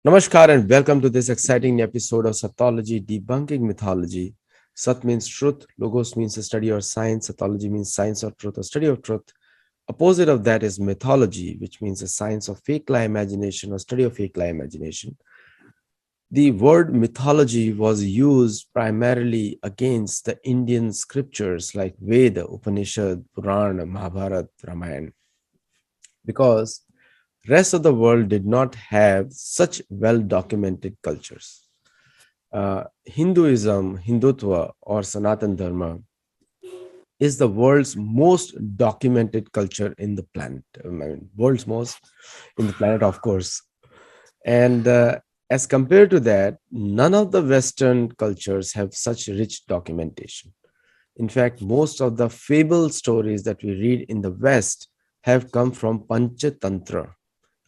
Namaskar and welcome to this exciting episode of Sathology Debunking Mythology. Sat means truth, Logos means a study or science, Sathology means science or truth or study of truth. Opposite of that is mythology, which means a science of fake lie imagination or study of fake lie imagination. The word mythology was used primarily against the Indian scriptures like Veda, Upanishad, Purana, Mahabharata, Ramayana, because rest of the world did not have such well-documented cultures. Hinduism, Hindutva, or Sanatan Dharma is the world's most documented culture in the planet. World's most in the planet, of course. And as compared to that, none of the Western cultures have such rich documentation. In fact, most of the fable stories that we read in the West have come from Panchatantra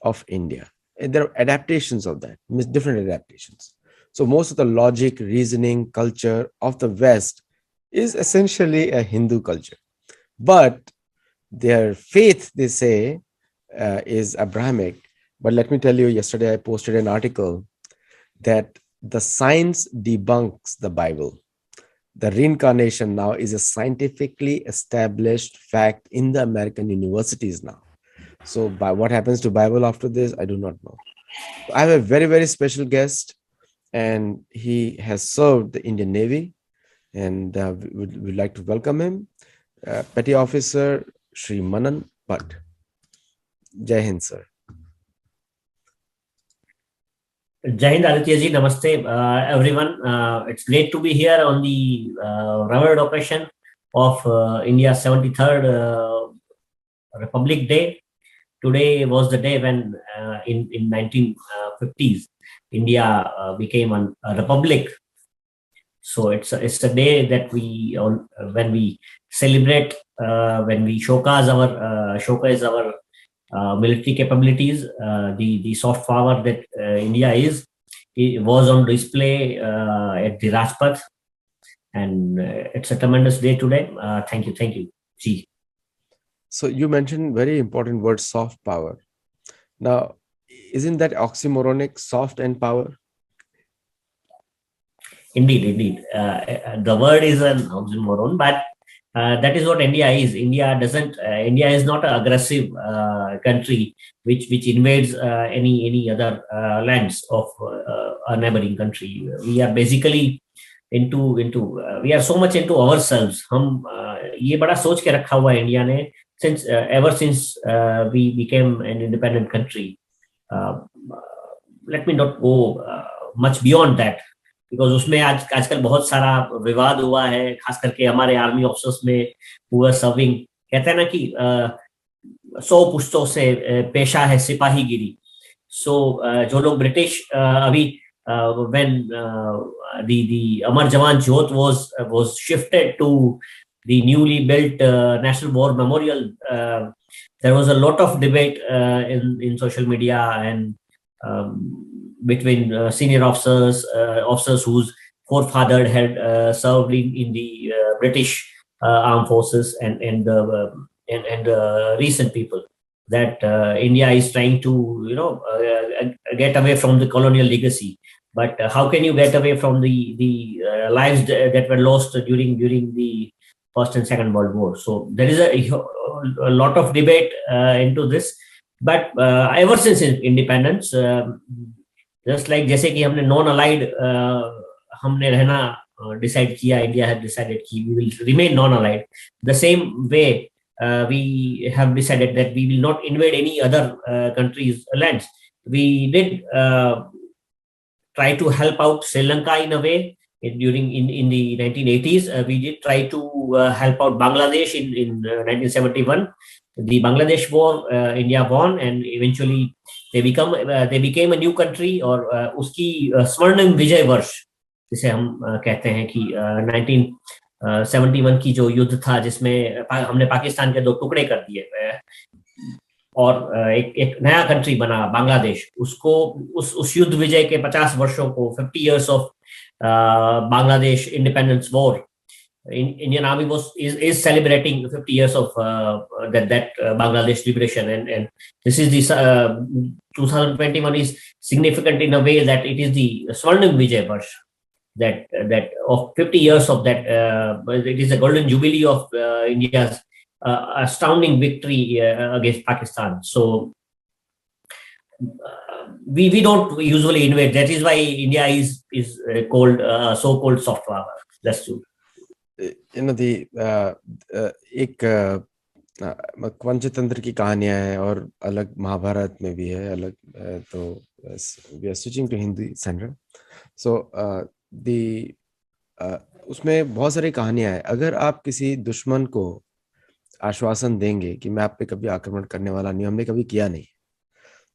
of India. And there are adaptations of that, different adaptations. So most of the logic, reasoning, culture of the West is essentially a Hindu culture. But their faith, they say, is Abrahamic. But let me tell you, yesterday I posted an article that the science debunks the Bible. The reincarnation now is a scientifically established fact in the American universities now. So by what happens to Bible after this, I do not know. I have a very, very special guest, and he has served the Indian Navy, and we'd like to welcome him, Petty Officer Shri Manan Bhatt. Jai Hind, sir. Jai Hind, Aditya ji, namaste, everyone. It's great to be here on the revered occasion of India's 73rd Republic Day. Today was the day when in 1950s, India became a republic. So it's a day that when we celebrate, when we showcase our military capabilities, the soft power that India it was on display at the Rajpath, and it's a tremendous day today. Thank you, Ji. So you mentioned very important word, soft power. Now, isn't that oxymoronic, soft and power? Indeed. The word is an oxymoron, but that is what India is. India is not an aggressive country which invades any other lands of a neighboring country. We are basically we are so much into ourselves. हम ये बड़ा सोच के रखा हुआ है India ने ever since we became an independent country. Let me not go much beyond that, because उसमें आजकल बहुत सारा विवाद हुआ है, खास करके हमारे आर्मी ऑफिसर्स में हुआ सर्विंग। कहते हैं ना कि 100 पुश्तों से पेशा है सिपाहीगिरी। सो जो लोग ब्रिटिश अभी when the Amar Jawan Jyot was shifted to the newly built National War Memorial, there was a lot of debate in social media and between senior officers whose forefather had served in the British armed forces and recent people, that India is trying to get away from the colonial legacy. But how can you get away from the lives that were lost during the First and Second World War? So there is a lot of debate into this. But ever since independence, just like जैसे कि हमने non allied हमने रहना decide किया, India have decided कि we will remain non-allied. The same way we have decided that we will not invade any other countries' lands. We did try to help out Sri Lanka in a way in the 1980s. We did try to help out Bangladesh in 1971. The Bangladesh War, India won, and eventually they became a new country. और उसकी स्वर्णिम विजय वर्ष जिसे हम कहते हैं कि 1971 की जो युद्ध था, जिसमें हमने पाकिस्तान के 2 टुकड़े कर दिए और एक नया कंट्री बना बांग्लादेश, उसको उस युद्ध विजय के 50 वर्षों को 50 years of Bangladesh independence war Indian Army is celebrating 50 years of that Bangladesh liberation, and this is this 2021 is significant in a way that it is the Swarnim Vijay Varsh, that of 50 years of that. It is a golden jubilee of India's astounding victory against Pakistan. So we don't usually invade. That is why India is called so-called soft power. That's true. एक पंचतंत्र की कहानियां हैं और अलग महाभारत में भी है अलग, तो we are switching to Hindi centre. So उसमें बहुत सारी कहानियां हैं. अगर आप किसी दुश्मन को आश्वासन देंगे कि मैं आप पे कभी आक्रमण करने वाला नहीं, हमने कभी किया नहीं,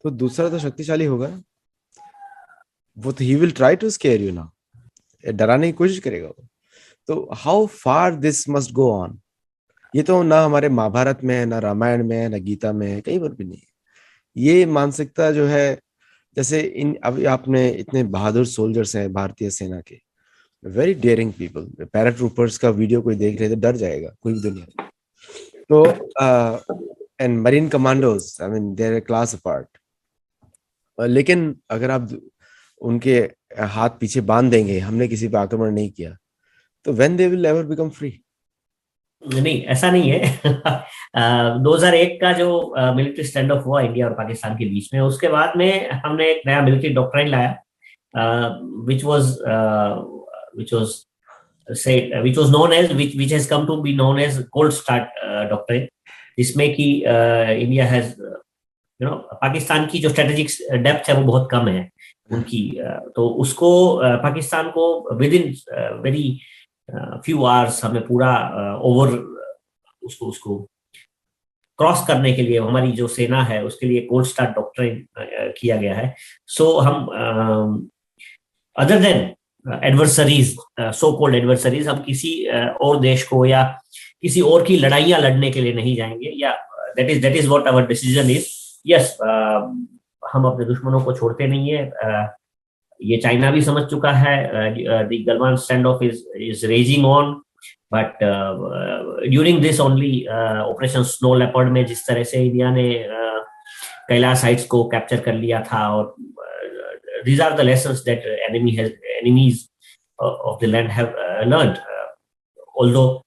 तो दूसरा तो शक्तिशाली होगा, वो तो ही will try to scare you ना, डराने की कोशिश करेगा वो. तो how far this must go on, ये तो ना हमारे महाभारत में है, ना रामायण में है, ना गीता में है, कहीं पर भी नहीं है. ये मानसिकता जो है, जैसे अभी आपने इतने बहादुर सोल्जर्स हैं भारतीय सेना के, वेरी डेयरिंग पीपल, पैराट्रूपर्स का वीडियो कोई देख रहे तो डर जाएगा कोई भी दुनिया में. तो and marine commandos, I mean their class apart. लेकिन अगर आप उनके हाथ पीछे बांध देंगे, हमने किसी पे आक्रमण नहीं किया, तो when they will ever become free? नहीं, ऐसा नहीं है. 2001 का जो मिलिट्री स्टैंड ऑफ हुआ इंडिया और पाकिस्तान के बीच में, उसके बाद में हमने एक नया मिलिट्री डॉक्ट्राइन लाया, which was known as which has come to be known as cold start doctrine, जिसमें कि इंडिया हैज पाकिस्तान की जो स्ट्रेटेजिक डेप्थ है वो बहुत कम है उनकी, तो उसको पाकिस्तान को with in very few hours हमें पूरा ओवर उसको क्रॉस करने के लिए हमारी जो सेना है उसके लिए कोल्ड स्टार्ट डॉक्ट्रिन किया गया है. सो हम other than adversaries, so called adversaries, हम किसी और देश को या किसी और की लड़ाइयां लड़ने के लिए नहीं जाएंगे, या that is what our decision is. Yes, हम अपने दुश्मनों को छोड़ते नहीं है. ये चाइना भी समझ चुका है. The Galwan stand of is raising on, but during this only operation snow leopard में जिस तरह से इंडिया ने कैलाश हाइट्स को कैप्चर कर लिया था, और these are the lessons that enemies of the land have learned. Although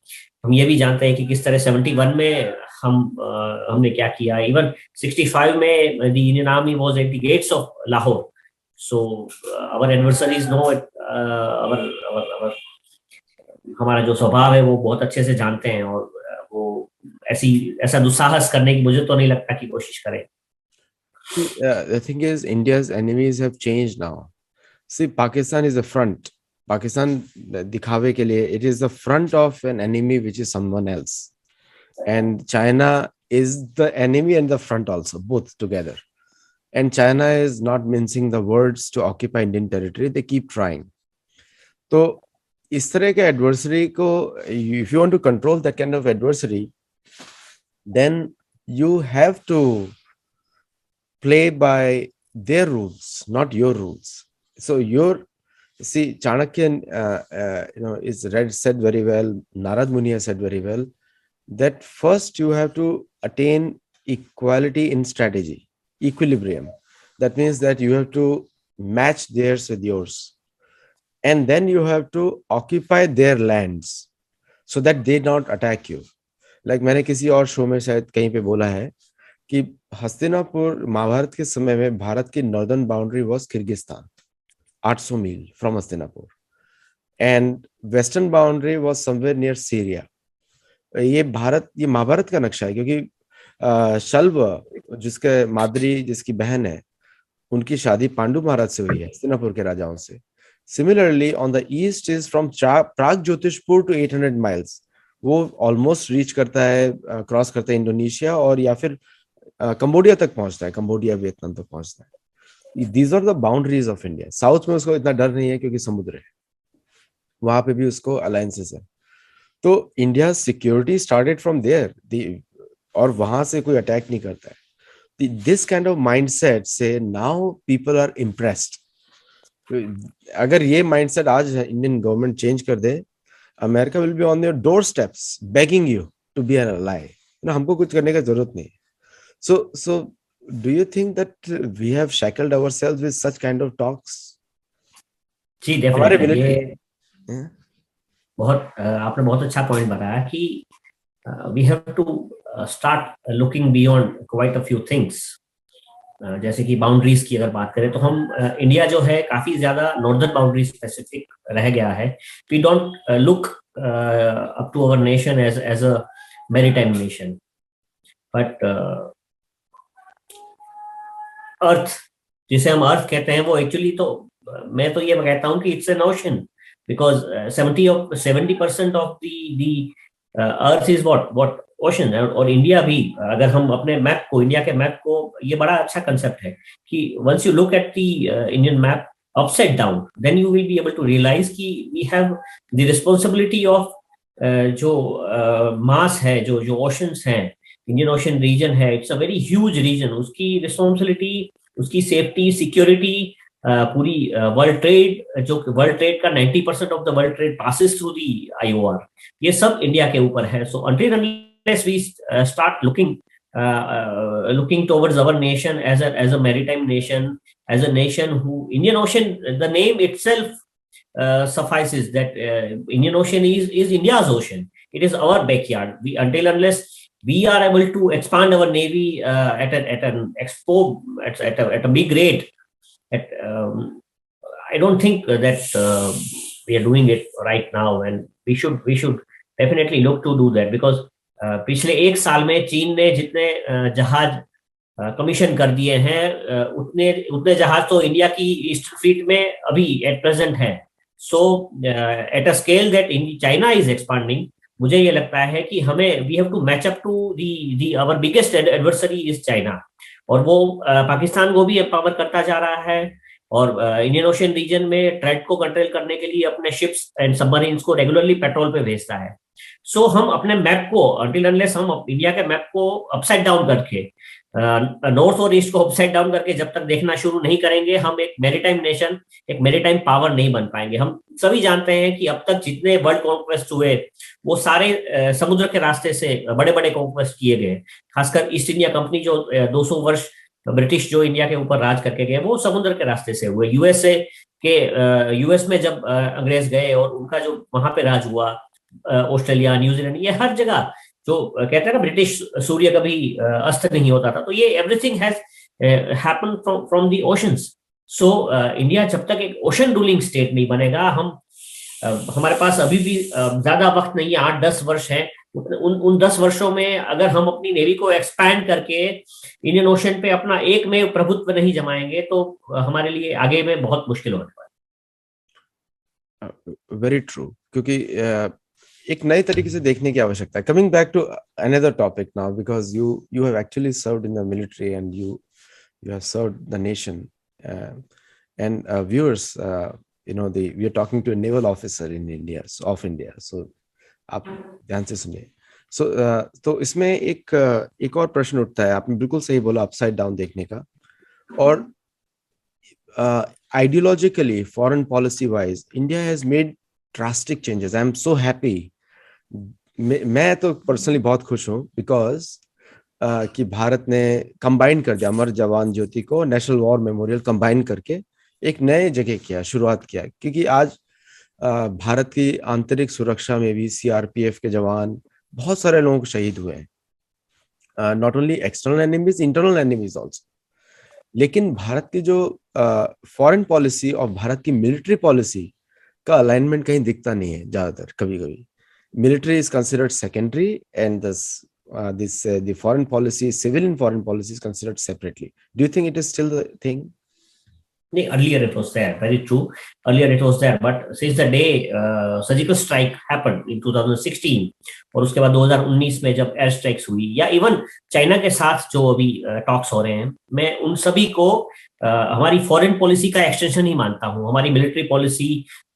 हम ये भी जानते हैं कि किस तरह 71 में हमने क्या किया. Even 65 में the Indian Army was at the gates of Lahore. So our adversaries know it. हमारा जो स्वभाव है वो बहुत अच्छे से जानते हैं, और वो ऐसा दुस्साहस करने की मुझे तो नहीं लगता कि कोशिश करें. The thing is, India's enemies have changed now. See, Pakistan is the front. Pakistan दिखावे के लिए, it is the front of an enemy which is someone else, and China is the enemy and the front also, both together. And China is not mincing the words to occupy Indian territory. They keep trying. तो इस तरह के adversary को, if you want to control that kind of adversary, then you have to play by their rules, not your rules. So Chanakya, is said very well. Narad Muni has said very well that first you have to attain equality in strategy, equilibrium. That means that you have to match theirs with yours, and then you have to occupy their lands so that they don't attack you. Like मैंने किसी और show में शायद कहीं पे बोला है कि हस्तिनापुर महाभारत के समय में भारत की नॉर्दर्न बाउंड्री वाज किर्गिस्तान, 800 मील from Hastinapur, and western boundary was somewhere near Syria. ये महाभारत का नक्शा है, क्योंकि शल्व जिसके माद्री जिसकी बहन है, उनकी शादी पांडु महाराज से हुई है, हस्तिनापुर के राजाओं से. Similarly on the east is from Pragjyotishpur to 800 miles. वो ऑलमोस्ट रीच करता है, क्रॉस करता है इंडोनेशिया, और या फिर कंबोडिया तक पहुंचता है, कंबोडिया वियतनाम तक पहुंचता है. These are the boundaries of India. South में उसको इतना डर नहीं है क्योंकि समुद्र है, वहां पे भी उसको अलायंसेस है. तो India security started from there, और वहां से कोई अटैक नहीं करता है. दिस काइंड ऑफ माइंडसेट से नाउ पीपल आर इम्प्रेस्ड. अगर ये माइंडसेट आज इंडियन गवर्नमेंट चेंज कर दे, America will be on your doorsteps begging you to be an ally. हमको कुछ करने का जरूरत नहीं. So do you think that we have shackled ourselves with such kind of talks? जी डेफिनेटली ये बहुत आपने बहुत अच्छा पॉइंट बताया कि we have to start looking beyond quite a few things. जैसे कि बाउंड्रीज की अगर बात करें तो हम इंडिया जो है काफी ज्यादा नॉर्दर्न बाउंड्री स्पेसिफिक रह गया है. We don't look up to our nation as a maritime nation, but earth जिसे हम अर्थ कहते हैं वो एक्चुअली तो मैं तो ये कहता हूँ कि it's an ocean, because 70% of the earth is what ocean. और इंडिया भी, अगर हम अपने मैप को, इंडिया के मैप को, ये बड़ा अच्छा कंसेप्ट है कि once you look at the Indian map upside down, then you will be able to realise कि we have the responsibility of जो मास है, जो ओशंस हैं, इंडियन ओशन रीजन है, it's a very huge region. उसकी responsibility, उसकी safety, security, पूरी world trade, जो वर्ल्ड ट्रेड का 90% of the world trade passes through the IOR, ये सब इंडिया के ऊपर है. सो until unless we start looking towards our nation as a maritime nation, as a nation who, Indian Ocean, the name itself suffices that Indian Ocean is India's ocean. It is our backyard. Until unless we are able to expand our navy at an at a big rate, I don't think that we are doing it right now, and we should definitely look to do that, because पिछले एक साल में चीन ने जितने जहाज commission कर दिए हैं, उतने जहाज तो इंडिया की ईस्ट फ्लीट में अभी एट प्रेजेंट है. So at a scale that China is expanding, मुझे ये लगता है कि हमें we have to match up to the our biggest adversary is China. और वो पाकिस्तान को भी एम्पावर करता जा रहा है, और इंडियन ओशन रीजन में ट्रेड को कंट्रोल करने के लिए अपने शिप्स एंड सबमरीन्स को रेगुलरली पेट्रोल पे भेजता है. सो हम अपने मैप को, अंटिल अनलेस हम इंडिया के मैप को अपसाइड डाउन करके, नॉर्थ और ईस्ट को अपसाइड डाउन करके जब तक देखना शुरू नहीं करेंगे, हम एक मैरीटाइम नेशन, एक मैरीटाइम पावर नहीं बन पाएंगे. हम सभी जानते हैं कि अब तक जितने वर्ल्ड कॉन्क्वेस्ट हुए वो सारे समुद्र के रास्ते से बड़े बड़े कॉन्क्वेस्ट किए गए. खासकर ईस्ट इंडिया कंपनी जो 200 वर्ष ब्रिटिश जो इंडिया के ऊपर राज करके गए, वो समुद्र के रास्ते से हुए. यूएस में जब अंग्रेज गए और उनका जो वहां पे राज हुआ, ऑस्ट्रेलिया, न्यूजीलैंड, ये हर जगह जो कहते हैं ना ब्रिटिश सूर्य कभी अस्त नहीं होता था, तो ये everything has happened from the oceans. So India जब तक एक ओशन रूलिंग स्टेट नहीं बनेगा, हमारे पास अभी भी ज्यादा वक्त नहीं है, 8-10 वर्ष है. उन 10 वर्षों में अगर हम अपनी नेवी को एक्सपैंड करके इंडियन ओशन पे अपना एक में प्रभुत्व नहीं जमाएंगे, तो हमारे लिए आगे में बहुत मुश्किल होने वाला है. वेरी ट्रू, क्योंकि एक नए तरीके से देखने की आवश्यकता है. Coming back to another topic now, because you have actually served in the military and you have served the nation, and viewers, we are talking to a naval officer in India, of India, so आप ध्यान से सुनिए. तो इसमें एक और प्रश्न उठता है. आपने बिल्कुल सही बोला, अपसाइड डाउन देखने का. और ideologically, foreign policy wise, India has made drastic changes. I am so happy. मैं तो पर्सनली बहुत खुश हूँ, बिकॉज कि भारत ने कंबाइन कर दिया अमर जवान ज्योति को नेशनल वॉर मेमोरियल कंबाइन करके एक नए जगह किया, शुरुआत किया. क्योंकि आज भारत की आंतरिक सुरक्षा में भी CRPF के जवान, बहुत सारे लोग शहीद हुए हैं. Not only external enemies, internal enemies also. लेकिन भारत की जो फॉरेन पॉलिसी और भारत की मिलिट्री पॉलिसी का अलाइनमेंट कहीं दिखता नहीं है. ज्यादातर कभी military is considered secondary, and the foreign policy, civilian foreign policy is considered separately. Do you think it is still the thing? Earlier it was there, very true. Earlier it was there, but since the day surgical strike happened in 2016, और उसके बाद 2019 में जब air strikes हुई, या even China के साथ जो अभी टॉक्स हो रहे हैं, मैं उन सभी को हमारी फॉरेन पॉलिसी का एक्सटेंशन ही मानता हूँ. हमारी military policy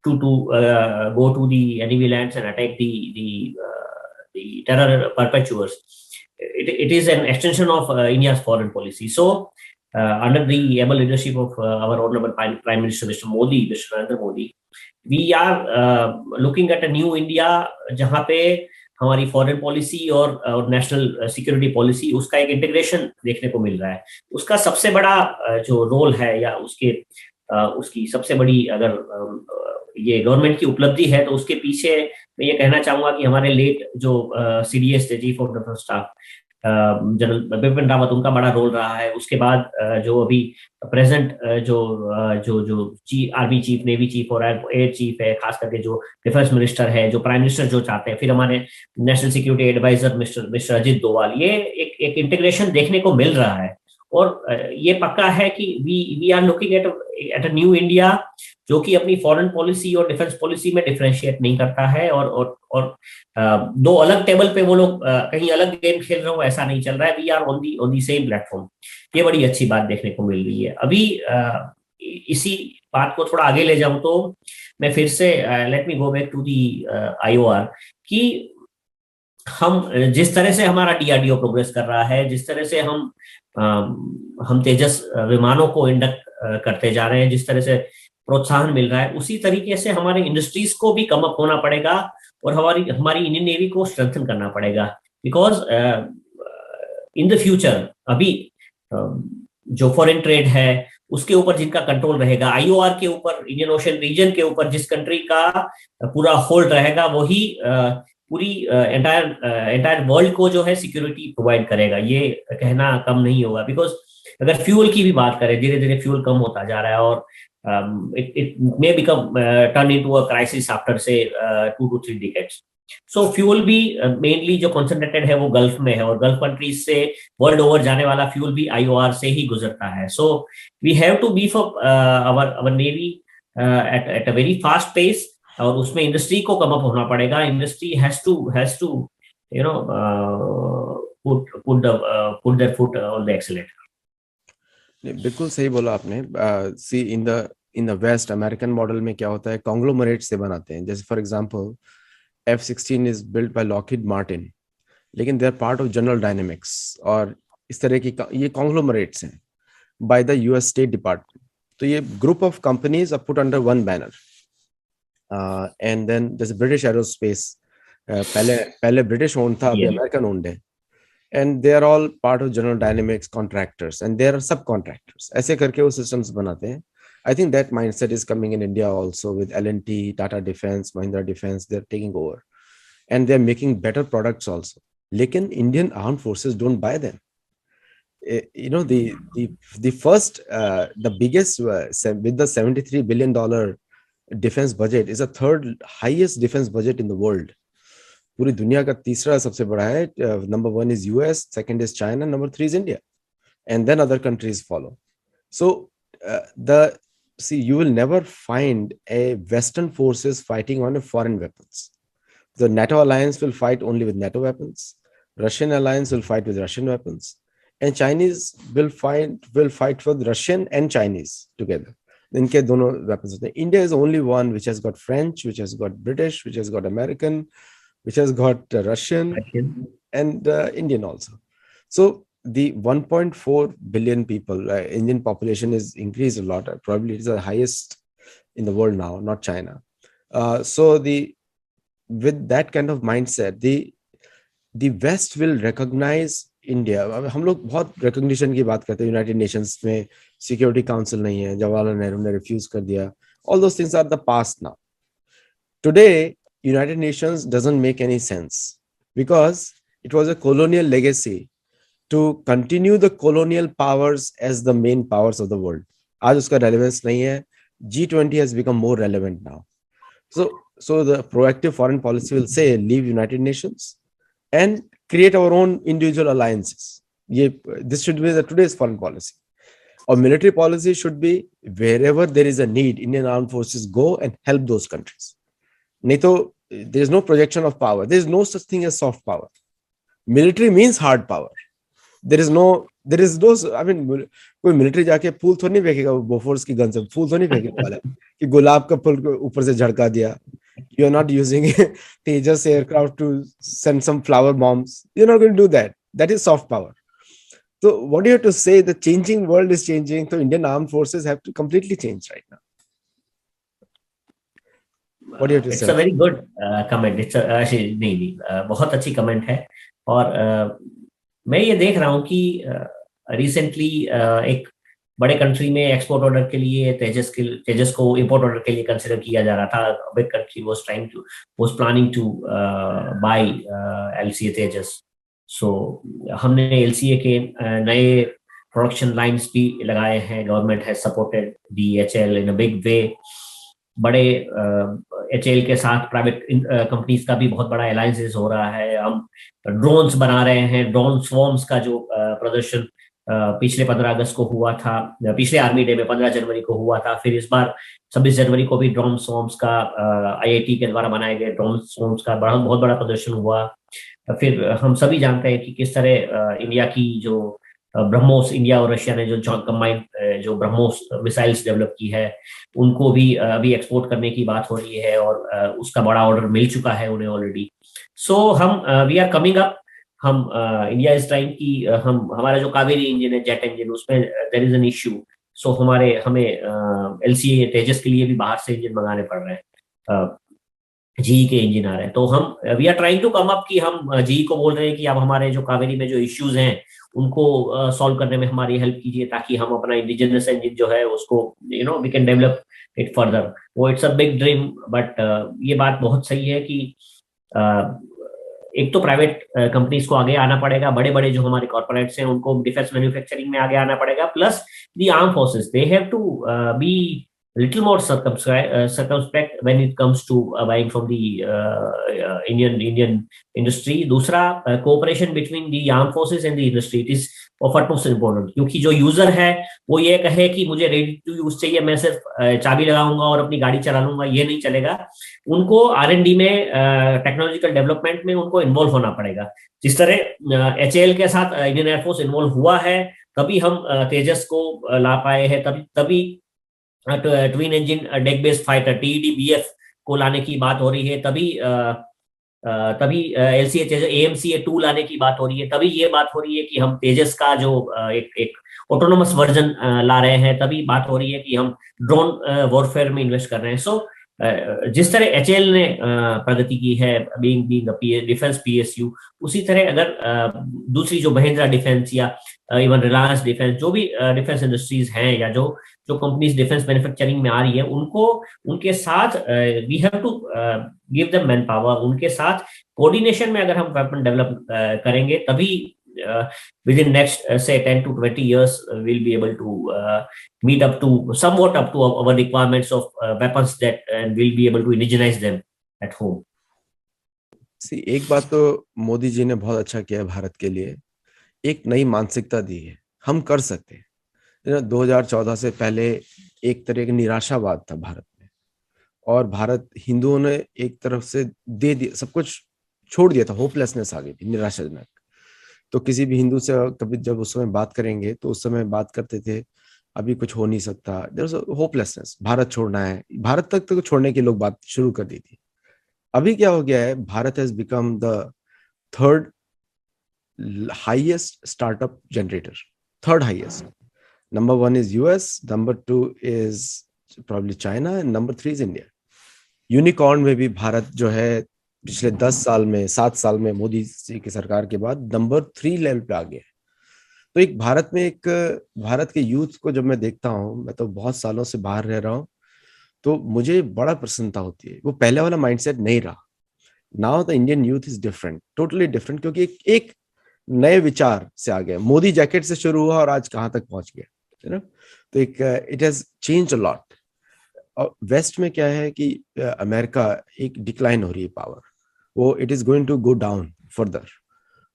to go to the enemy lands and attack the terror perpetuators, it is an extension of India's foreign policy. So under the able leadership of our honorable Prime Minister Mr. Narendra Modi, we are looking at a new India, जहाँ पे हमारी foreign policy और national security policy, उसका एक integration देखने को मिल रहा है। उसका सबसे बड़ा जो रोल है, या उसकी सबसे बड़ी, अगर ये गवर्नमेंट की उपलब्धि है, तो उसके पीछे मैं ये कहना चाहूंगा कि हमारे लेट जो सीडीएस थे, chief of defence staff, general Bipin Rawat, उनका बड़ा रोल रहा है। उसके बाद जो अभी प्रेजेंट जो आर्मी चीफ, नेवी चीफ और एयर चीफ है, खास करके जो डिफेंस मिनिस्टर है, जो प्राइम मिनिस्टर जो चाहते हैं, फिर हमारे national security adviser mister mister Ajit Doval, ये एक इंटीग्रेशन देखने को मिल रहा है। और ये पक्का है कि we are looking at a new India, जो कि अपनी फॉरेन पॉलिसी और डिफेंस पॉलिसी में डिफरेंशिएट नहीं करता है, और दो अलग टेबल पे वो लोग कहीं अलग गेम खेल रहे हो, ऐसा नहीं चल रहा है। We are on the same platform. ये बड़ी अच्छी बात देखने को मिल रही है। अभी इसी बात को थोड़ा आगे ले जाऊं तो मैं फिर से, let me go back to the IOR, कि हम जिस तरह से हमारा डीआरडीओ प्रोग्रेस कर रहा है, जिस तरह से हम तेजस विमानों को इंडक्ट करते जा रहे हैं, जिस तरह से प्रोत्साहन मिल रहा है, उसी तरीके से हमारे इंडस्ट्रीज को भी कम अप होना पड़ेगा, और हमारी हमारी इंडियन नेवी को स्ट्रेंथन करना पड़ेगा। बिकॉज इन द फ्यूचर, अभी जो फॉरेन ट्रेड है, उसके ऊपर जिनका कंट्रोल रहेगा, आईओआर के ऊपर, इंडियन ओशन रीजन के ऊपर जिस कंट्री का पूरा होल्ड रहेगा, वही पूरी एंटायर वर्ल्ड को जो है सिक्योरिटी प्रोवाइड करेगा। ये कहना कम नहीं होगा। बिकॉज अगर फ्यूल की भी बात करें, धीरे धीरे फ्यूल कम होता जा रहा है, और it may become turn into a crisis after say 2 to 3 decades. So fuel भी मेनली जो कॉन्सेंट्रेटेड है वो गल्फ में है, और गल्फ कंट्रीज से वर्ल्ड ओवर जाने वाला फ्यूल भी आईओआर से ही गुजरता है। So we have to beef up our navy at a very fast pace, और उसमें इंडस्ट्री को कम अप होना पड़ेगा। Industry has to you know put their foot on the accelerator. बिल्कुल सही बोला आपने। Sea in the waste American model में क्या होता है, कॉन्ग्लोमरेट से बनाते हैं। जैसे for example F-16 is built by Lockheed Martin, लेकिन they are part of General Dynamics, और इस तरह की ये कॉन्ग्लोमरेट्स हैं by the US state department. तो ये group of companies are put under one banner, and then जैसे ब्रिटिश एरोस्पेस, पहले ब्रिटिश ओन्ड था, अभी अमेरिकन ओन्ड है, and they are all part of General Dynamics contractors, and there are subcontractors. ऐसे करके वो systems बनाते हैं. I think that mindset is coming in India also with L&T, Tata Defense, Mahindra Defense. They're taking over, and they're making better products also. लेकिन Indian armed forces don't buy them. You know, the first, the biggest, with the $73 billion defense budget, is the third highest defense budget in the world. पूरी दुनिया का तीसरा सबसे बड़ा है. Number 1 is US, second is China, number 3 is India, and then other countries follow. So you will never find a Western forces fighting on a foreign weapons. The NATO alliance will fight only with NATO weapons. Russian alliance will fight with Russian weapons, and Chinese will fight with Russian and Chinese together. इनके दोनों weapons होते हैं. India is the only one which has got French, which has got British, which has got American, which has got Russian and Indian also. So the 1.4 billion people, Indian population is increased a lot. Probably it is the highest in the world now, not China. So with that kind of mindset, the West will recognize India. हम लोग बहुत recognition की बात करते हैं. United Nations में Security Council नहीं है, जवाहरलाल नेहरू ने refuse कर दिया. All those things are the past now. Today, United Nations doesn't make any sense because it was a colonial legacy to continue the colonial powers as the main powers of the world. आज उसका relevance नहीं है. G20 has become more relevant now. So the proactive foreign policy will say, leave United Nations and create our own individual alliances. This should be today's foreign policy. Our military policy should be, wherever there is a need, Indian armed forces go and help those countries. नहीं तो there is no projection of power. There is no such thing as soft power. Military means hard power. There is no, I mean, कोई military जाके फूल तो नहीं फेंकेगा Bofors की gun से, फूल तो नहीं फेंकेगा वाला कि गुलाब का फूल ऊपर से झड़का दिया. You are not using Tejas aircraft to send some flower bombs. You're not going to do that. That is soft power. So what do you have to say? The changing world is changing. So Indian armed forces have to completely change right now. What do you have to it's say? A very good comment, it's नहीं नहीं बहुत अच्छी comment है। और मैं ये देख रहा हूँ कि रिसेंटली एक बड़े कंट्री में एक्सपोर्ट ऑर्डर के लिए तेजस को इंपोर्ट ऑर्डर के लिए कंसिडर किया जा रहा था। Big country was planning to buy LCA Tejas. So हमने एलसीए के नए प्रोडक्शन लाइंस भी लगाए हैं। Government has supported DHL in a big way. बड़े एचएल के साथ प्राइवेट कंपनीज का भी बहुत बड़ा अलायंसेस हो रहा है। हम ड्रोन्स बना रहे हैं। ड्रोन स्वॉर्म्स का जो प्रदर्शन पिछले 15 अगस्त को हुआ था, पिछले आर्मी डे में 15 जनवरी को हुआ था, फिर इस बार 26 जनवरी को भी ड्रोन स्वॉर्म्स का आईआईटी के द्वारा बनाए गए ड्रोन स्वॉर्म्स का बहुत बड़ा प्रदर्शन हुआ। फिर हम सभी जानते हैं कि किस तरह इंडिया की जो ब्रह्मोस, इंडिया और रशिया ने जो कंबाइंड जो ब्रह्मोस मिसाइल्स डेवलप की है, उनको भी अभी एक्सपोर्ट करने की बात हो रही है और उसका बड़ा ऑर्डर मिल चुका है उन्हें ऑलरेडी। सो हम वी आर कमिंग अप। हम इंडिया इज ट्राइंग कि हम हमारा जो कावेरी इंजन है, जेट इंजन, उसमें देयर इज एन इश्यू। सो हमें एलसीए तेजस के लिए भी बाहर से इंजन मंगाने पड़ रहे हैं। जी के इंजन आ रहे हैं। तो हम we are trying to come up कि हम जी को बोल रहे हैं कि आप हमारे जो कावेरी में जो इश्यूज हैं उनको सॉल्व करने में हमारी हेल्प कीजिए, ताकि हम अपना इंडिजिनस इंजन जो है उसको we can develop it further. वो it's a big dream, but ये बात बहुत सही है कि एक तो प्राइवेट कंपनीज को आगे आना पड़ेगा। बड़े बड़े जो हमारे कॉर्पोरेट्स हैं उनको डिफेंस मैन्युफैक्चरिंग में आगे आना पड़ेगा। Plus the arm forces, they have to be little more circumspect when it comes to buying from the Indian industry. दूसरा, cooperation between the armed forces and the industry, it is of utmost important, क्योंकि जो user है वो ये कहे कि मुझे ready to use चाहिए, मैं सिर्फ चाबी लगाऊंगा और अपनी गाड़ी चला लूंगा, ये नहीं चलेगा। उनको आर&डी में, टेक्नोलॉजिकल डेवलपमेंट में उनको इन्वॉल्व होना पड़ेगा। जिस तरह एचएएल के साथ इंडियन एयरफोर्स इन्वॉल्व हुआ है, तभी हम तेजस को ला पाए हैं। तभी twin engine deck based fighter TDBF को लाने की बात हो रही है। तभी एलसीए तेजस AMCA-2 लाने की बात हो रही है। तभी ये बात हो रही है कि हम तेजस का जो एक ऑटोनोमस वर्जन ला रहे हैं। तभी बात हो रही है कि हम ड्रोन वॉरफेयर में इन्वेस्ट कर रहे हैं। सो जिस तरह एचएल ने प्रगति की है बीइंग डिफेंस पीएसयू, उसी तरह अगर दूसरी जो महिंद्रा डिफेंस या इवन रिलायंस डिफेंस, जो भी डिफेंस इंडस्ट्रीज हैं या जो जो कंपनीज डिफेंस मैन्युफैक्चरिंग में आ रही है, उनको उनके साथ we have to give them man power. उनके साथ कोऑर्डिनेशन में अगर हम वेपन डेवलप करेंगे, तभी within next say 10 to 20 years we'll be able to meet up to somewhat up to our requirements of weapons, that and we'll be able to indigenize them at home. एक बात तो मोदी जी ने बहुत अच्छा किया है भारत के लिए, एक नई मानसिकता दी है, हम कर सकते हैं। 2014 से पहले एक तरह का निराशावाद था भारत में, और भारत हिंदुओं ने एक तरफ से दे दिया, सब कुछ छोड़ दिया था, होपलेसनेस आ गई थी, निराशाजनक। तो किसी भी हिंदू से कभी जब उस समय बात करेंगे तो उस समय बात करते थे अभी कुछ हो नहीं सकता, होपलेसनेस, भारत छोड़ना है, भारत तक तो छोड़ने की लोग बात शुरू कर दी थी। अभी क्या हो गया है, Bharat has become the third highest startup generator, third highest. Number 1 is US, number 2 is probably China, and number 3 is India। Unicorn में भी भारत जो है पिछले 7 साल में मोदी जी की सरकार के बाद नंबर 3 लेवल पे आ गया है। तो एक भारत के यूथ को जब मैं देखता हूँ, मैं तो बहुत सालों से बाहर रह रहा हूँ, तो मुझे बड़ा प्रसन्नता होती है। वो पहले वाला माइंडसेट नहीं रहा। Now the Indian youth is different, totally different, क्योंकि एक नए विचार से आ गया। मोदी जैकेट से शुरू हुआ और आज कहाँ तक पहुंच गया, है ना। तो एक it has change a lot. और वेस्ट में क्या है कि अमेरिका एक डिक्लाइन हो रही है पावर, वो it is going to go down further,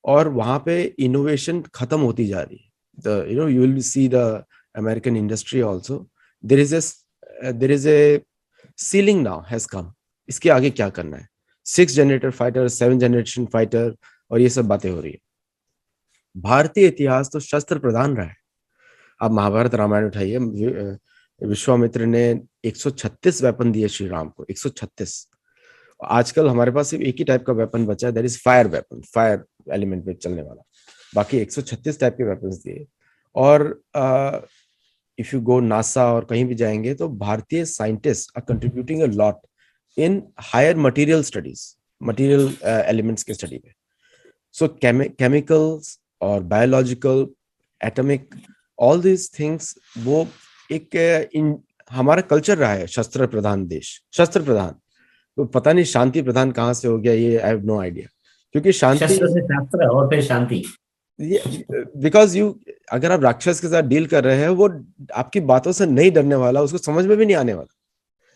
और वहां पे इनोवेशन खत्म होती जा रही है। You will see the American industry also, there is a ceiling now has come. इसके आगे क्या करना है, 6 जनरेटर फाइटर, 7 जनरेशन फाइटर, और ये सब बातें हो रही है। भारतीय इतिहास तो शस्त्र प्रधान रहा है। आप महाभारत रामायण उठाइए, विश्वामित्र ने 136 वेपन दिए श्री राम को, 136। आजकल हमारे पास सिर्फ एक ही टाइप का वेपन बचा है, that is fire weapon, fire element में चलने वाला। बाकी 136 टाइप के वेपन्स दिए। और इफ यू गो नासा और कहीं भी जाएंगे तो भारतीय scientist are contributing a lot in higher material studies, material elements के स्टडी में. सो केमिकल्स और biological, atomic, all these things, वो एक हमारा कल्चर रहा है शस्त्र प्रधान देश, शस्त्र प्रधान. तो पता नहीं शांति प्रधान कहाँ से हो गया, ये आई हैव नो आइडिया. क्योंकि शांति, शस्त्र से शास्त्र और फिर शांति. ये बिकॉज यू, अगर आप राक्षस के साथ डील कर रहे हैं, वो आपकी बातों से नहीं डरने वाला, उसको समझ में भी नहीं आने वाला.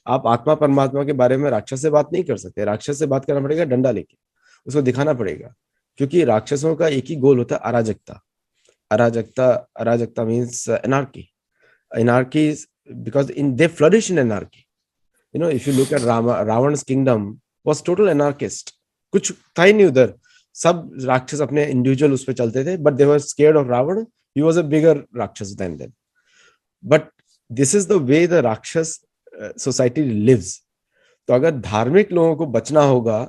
आप आत्मा परमात्मा के बारे में राक्षस से बात नहीं कर सकते. राक्षस से बात करना पड़ेगा डंडा लेके, उसको दिखाना पड़ेगा. क्योंकि राक्षसों का एक ही गोल होता है, अराजकता. अराजकता, अराजकता means anarchy. Anarchy, because in they flourish in anarchy. If you look at रावण's किंगडम वाज टोटल एनार्किस्ट. कुछ था ही नहीं उधर, सब राक्षस अपने इंडिविजुअल उस पे चलते थे, but they were scared of Ravana. He was a bigger rakshasa than them. But this is the way the rakshasa society lives. तो अगर धार्मिक लोगों को बचना होगा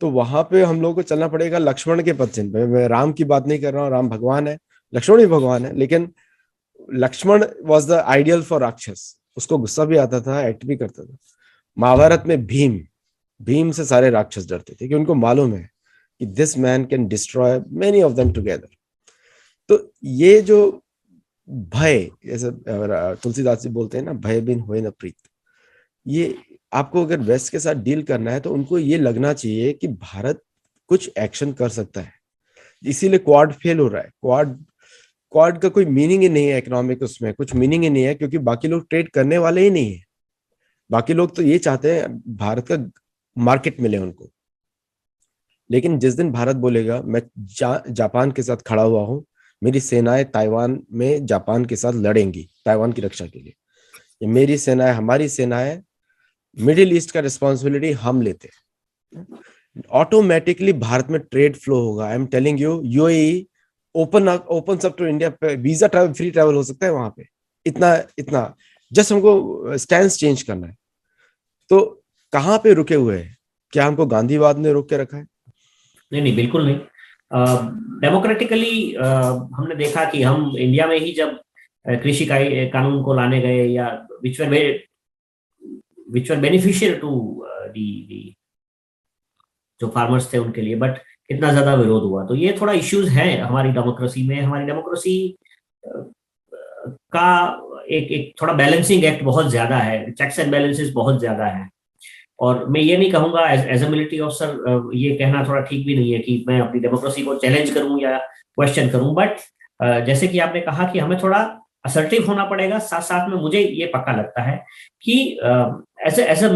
तो वहां पे हम लोगों को चलना पड़ेगा लक्ष्मण के पथ चिन्ह पे. मैं राम की बात नहीं कर रहा हूँ, राम भगवान है, लक्ष्मण भी भगवान है, लेकिन Lakshman was the ideal for rakshas. उसको गुस्सा भी आता था, एक्ट भी करता था. महाभारत में भीम, भीम से सारे राक्षस डरते थे, कि उनको मालूम है कि this man can destroy many of them together. तो ये जो भय, जैसे तुलसीदास जी बोलते हैं ना, भय बिन होए न प्रीत, ये आपको अगर वेस्ट के साथ डील करना है तो उनको ये लगना चाहिए कि भारत कुछ एक्शन कर सकता है. इसीलिए क्वाड फेल हो रहा है. क्वाड क्वाड का कोई मीनिंग ही नहीं है इकोनॉमिक, उसमें कुछ मीनिंग ही नहीं है, क्योंकि बाकी लोग ट्रेड करने वाले ही नहीं है. बाकी लोग तो ये चाहते हैं भारत का मार्केट मिले उनको. लेकिन जिस दिन भारत बोलेगा मैं जापान के साथ खड़ा हुआ हूं, मेरी सेनाएं ताइवान में जापान के साथ लड़ेंगी ताइवान की रक्षा के लिए, ये मेरी सेनाएं, हमारी सेनाएं, मिडिल ईस्ट का रिस्पॉन्सिबिलिटी हम लेते हैं, ऑटोमेटिकली भारत में ट्रेड फ्लो होगा. I am telling you, UAE open up to India पे, वीजा ट्रैवल, फ्री ट्रैवल हो सकता है वहां पे. इतना इतना जस्ट हमको स्टैंड चेंज करना है. तो कहाँ पे रुके हुए हैं? क्या हमको गांधीवाद ने रोक के रखा है? नहीं नहीं, बिल्कुल नहीं. डेमोक्रेटिकली हमने देखा कि हम इंडिया में ही जब कृषि कानून को लाने गए, या विच वर बेनिफिशियल टू दी जो फार्मर्स थे उनके लिए, बट कितना ज्यादा विरोध हुआ. तो ये थोड़ा इश्यूज है हमारी डेमोक्रेसी में. हमारी डेमोक्रेसी का एक थोड़ा बैलेंसिंग एक्ट बहुत ज्यादा है, चेक्स एंड बैलेंसेस बहुत ज्यादा है. और मैं ये नहीं कहूंगा एज अ मिलिट्री ऑफिसर, ये कहना थोड़ा ठीक भी नहीं है कि मैं अपनी डेमोक्रेसी को चैलेंज करूं या क्वेश्चन करूं. बट जैसे कि आपने कहा कि हमें थोड़ा असर्टिव होना पड़ेगा. साथ साथ में मुझे ये पक्का लगता है कि एज अ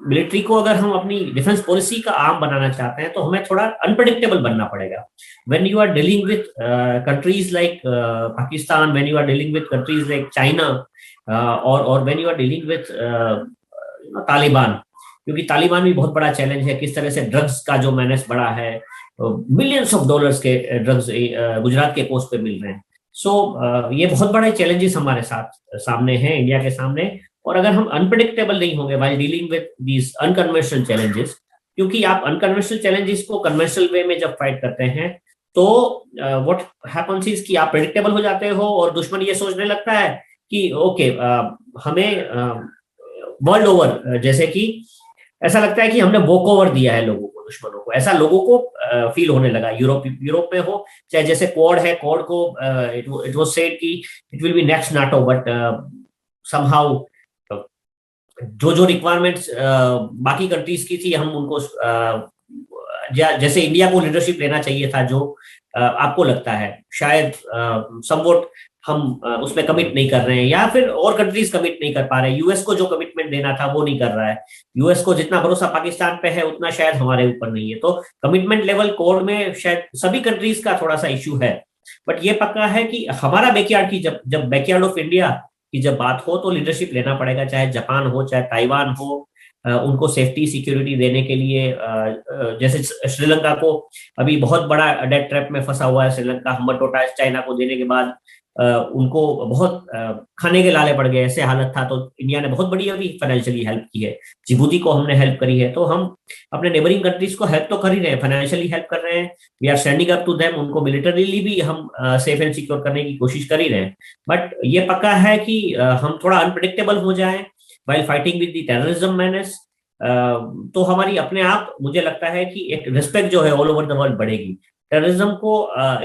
मिलिट्री को अगर हम अपनी डिफेंस पॉलिसी का आर्म बनाना चाहते हैं तो हमें थोड़ा अनप्रेडिक्टेबल बनना पड़ेगा. When you are dealing with countries like Pakistan, when you are dealing with countries like China, और when you are dealing with Taliban, क्योंकि तालिबान भी बहुत बड़ा चैलेंज है. किस तरह से ड्रग्स का जो मैनेज बढ़ा है, मिलियंस ऑफ डॉलर्स के ड्रग्स गुजरात के कोस्ट पे मिल रहे हैं. सो ये बहुत बड़े चैलेंजेस हमारे साथ सामने हैं, इंडिया के सामने. और अगर हम अनप्रेडिक्टेबल नहीं होंगे while dealing with these unconventional challenges, क्योंकि आप अनकन्वेंशनल चैलेंजेस को कन्वेंशनल वे में जब फाइट करते हैं तो व्हाट हैपेंस इज कि आप प्रेडिक्टेबल हो जाते हो, और दुश्मन ये सोचने लगता है कि ओके, हमें वर्ल्ड ओवर जैसे कि ऐसा लगता है कि हमने वॉक ओवर दिया है लोगों को, दुश्मनों को. ऐसा लोगों को फील होने लगा. यूरोप में हो, चाहे जैसे क्वाड है, क्वाड को इट वाज सेड कि it will be next NATO, but somehow जो रिक्वायरमेंट्स बाकी कंट्रीज की थी, हम उनको जैसे इंडिया को लीडरशिप लेना चाहिए था, जो आपको लगता है शायद समवॉट हम उसमें कमिट नहीं कर रहे हैं, या फिर और कंट्रीज कमिट नहीं कर पा रहे हैं. यूएस को जो कमिटमेंट देना था वो नहीं कर रहा है. यूएस को जितना भरोसा पाकिस्तान पे है उतना शायद हमारे ऊपर नहीं है. तो कमिटमेंट लेवल कोड में शायद सभी कंट्रीज का थोड़ा सा इश्यू है. बट ये पक्का है कि हमारा बैकयार्ड की जब बैकयार्ड ऑफ इंडिया की जब बात हो तो लीडरशिप लेना पड़ेगा, चाहे जापान हो, चाहे ताइवान हो. उनको सेफ्टी सिक्योरिटी देने के लिए, जैसे श्रीलंका को अभी बहुत बड़ा डेट ट्रैप में फंसा हुआ है श्रीलंका. हम्बनटोटा चाइना को देने के बाद उनको बहुत खाने के लाले पड़ गए, ऐसे हालत था. तो इंडिया ने बहुत बड़ी अभी फाइनेंशियली हेल्प की है. जिबूती को हमने हेल्प करी है. तो हम अपने नेबरिंग कंट्रीज को हेल्प तो कर ही रहे हैं, फाइनेंशियली हेल्प कर रहे हैं. We are standing up to them. उनको मिलिटरीली भी हम सेफ एंड सिक्योर करने की कोशिश कर ही रहे हैं. बट ये पक्का है कि हम थोड़ा अनप्रेडिक्टेबल हो जाए while fighting with the terrorism menace, तो हमारी अपने आप मुझे लगता है कि एक रिस्पेक्ट जो है ऑल ओवर द वर्ल्ड बढ़ेगी। टेररिज्म को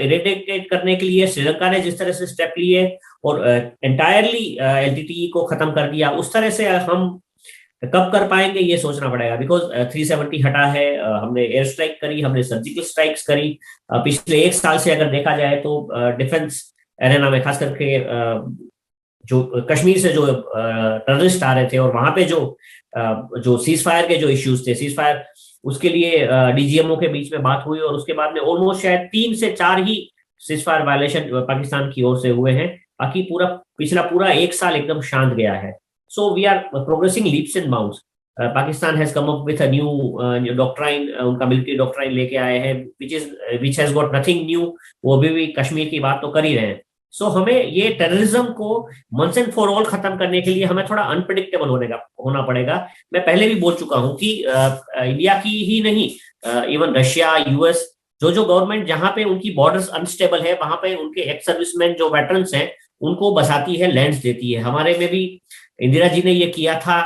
इरेडिकेट करने के लिए श्रीलंका ने जिस तरह से स्टेप लिए और एंटायरली एलटीटीई को खत्म कर दिया, उस तरह से हम कब कर पाएंगे ये सोचना पड़ेगा। बिकॉज 370 हटा है, हमने एयर स्ट्राइक करी, हमने सर्जिकल स्ट्राइक्स करी। पिछले एक साल से अगर देखा जाए तो डिफेंस एरेना में खास करके जो कश्मीर से जो टेररिस्ट आ रहे थे और वहां पे जो सीज फायर के जो इश्यूज थे, सीज फायर उसके लिए डीजीएमओ के बीच में बात हुई और उसके बाद में ऑलमोस्ट शायद 3 से 4 he cease fire violation Pakistan की ओर से हुए हैं। बाकी पिछला पूरा एक साल एकदम शांत गया है। So we are progressing leaps and bounds. Pakistan has come up with a new doctrine, उनका मिलिट्री डॉक्ट्राइन लेके आए हैं which has got nothing new. वो भी कश्मीर की बात तो कर ही रहे हैं। सो हमें ये टेररिज्म को वंस एंड फॉर ऑल खत्म करने के लिए हमें थोड़ा अनप्रिडिक्टेबल होना पड़ेगा। मैं पहले भी बोल चुका हूं कि इंडिया की ही नहीं, इवन रशिया, यूएस, जो गवर्नमेंट जहां पे उनकी बॉर्डर्स अनस्टेबल है वहां पे उनके एक्स सर्विसमैन जो वेटरन्स हैं उनको बसाती है, लैंड्स देती है। हमारे में भी इंदिरा जी ने ये किया था।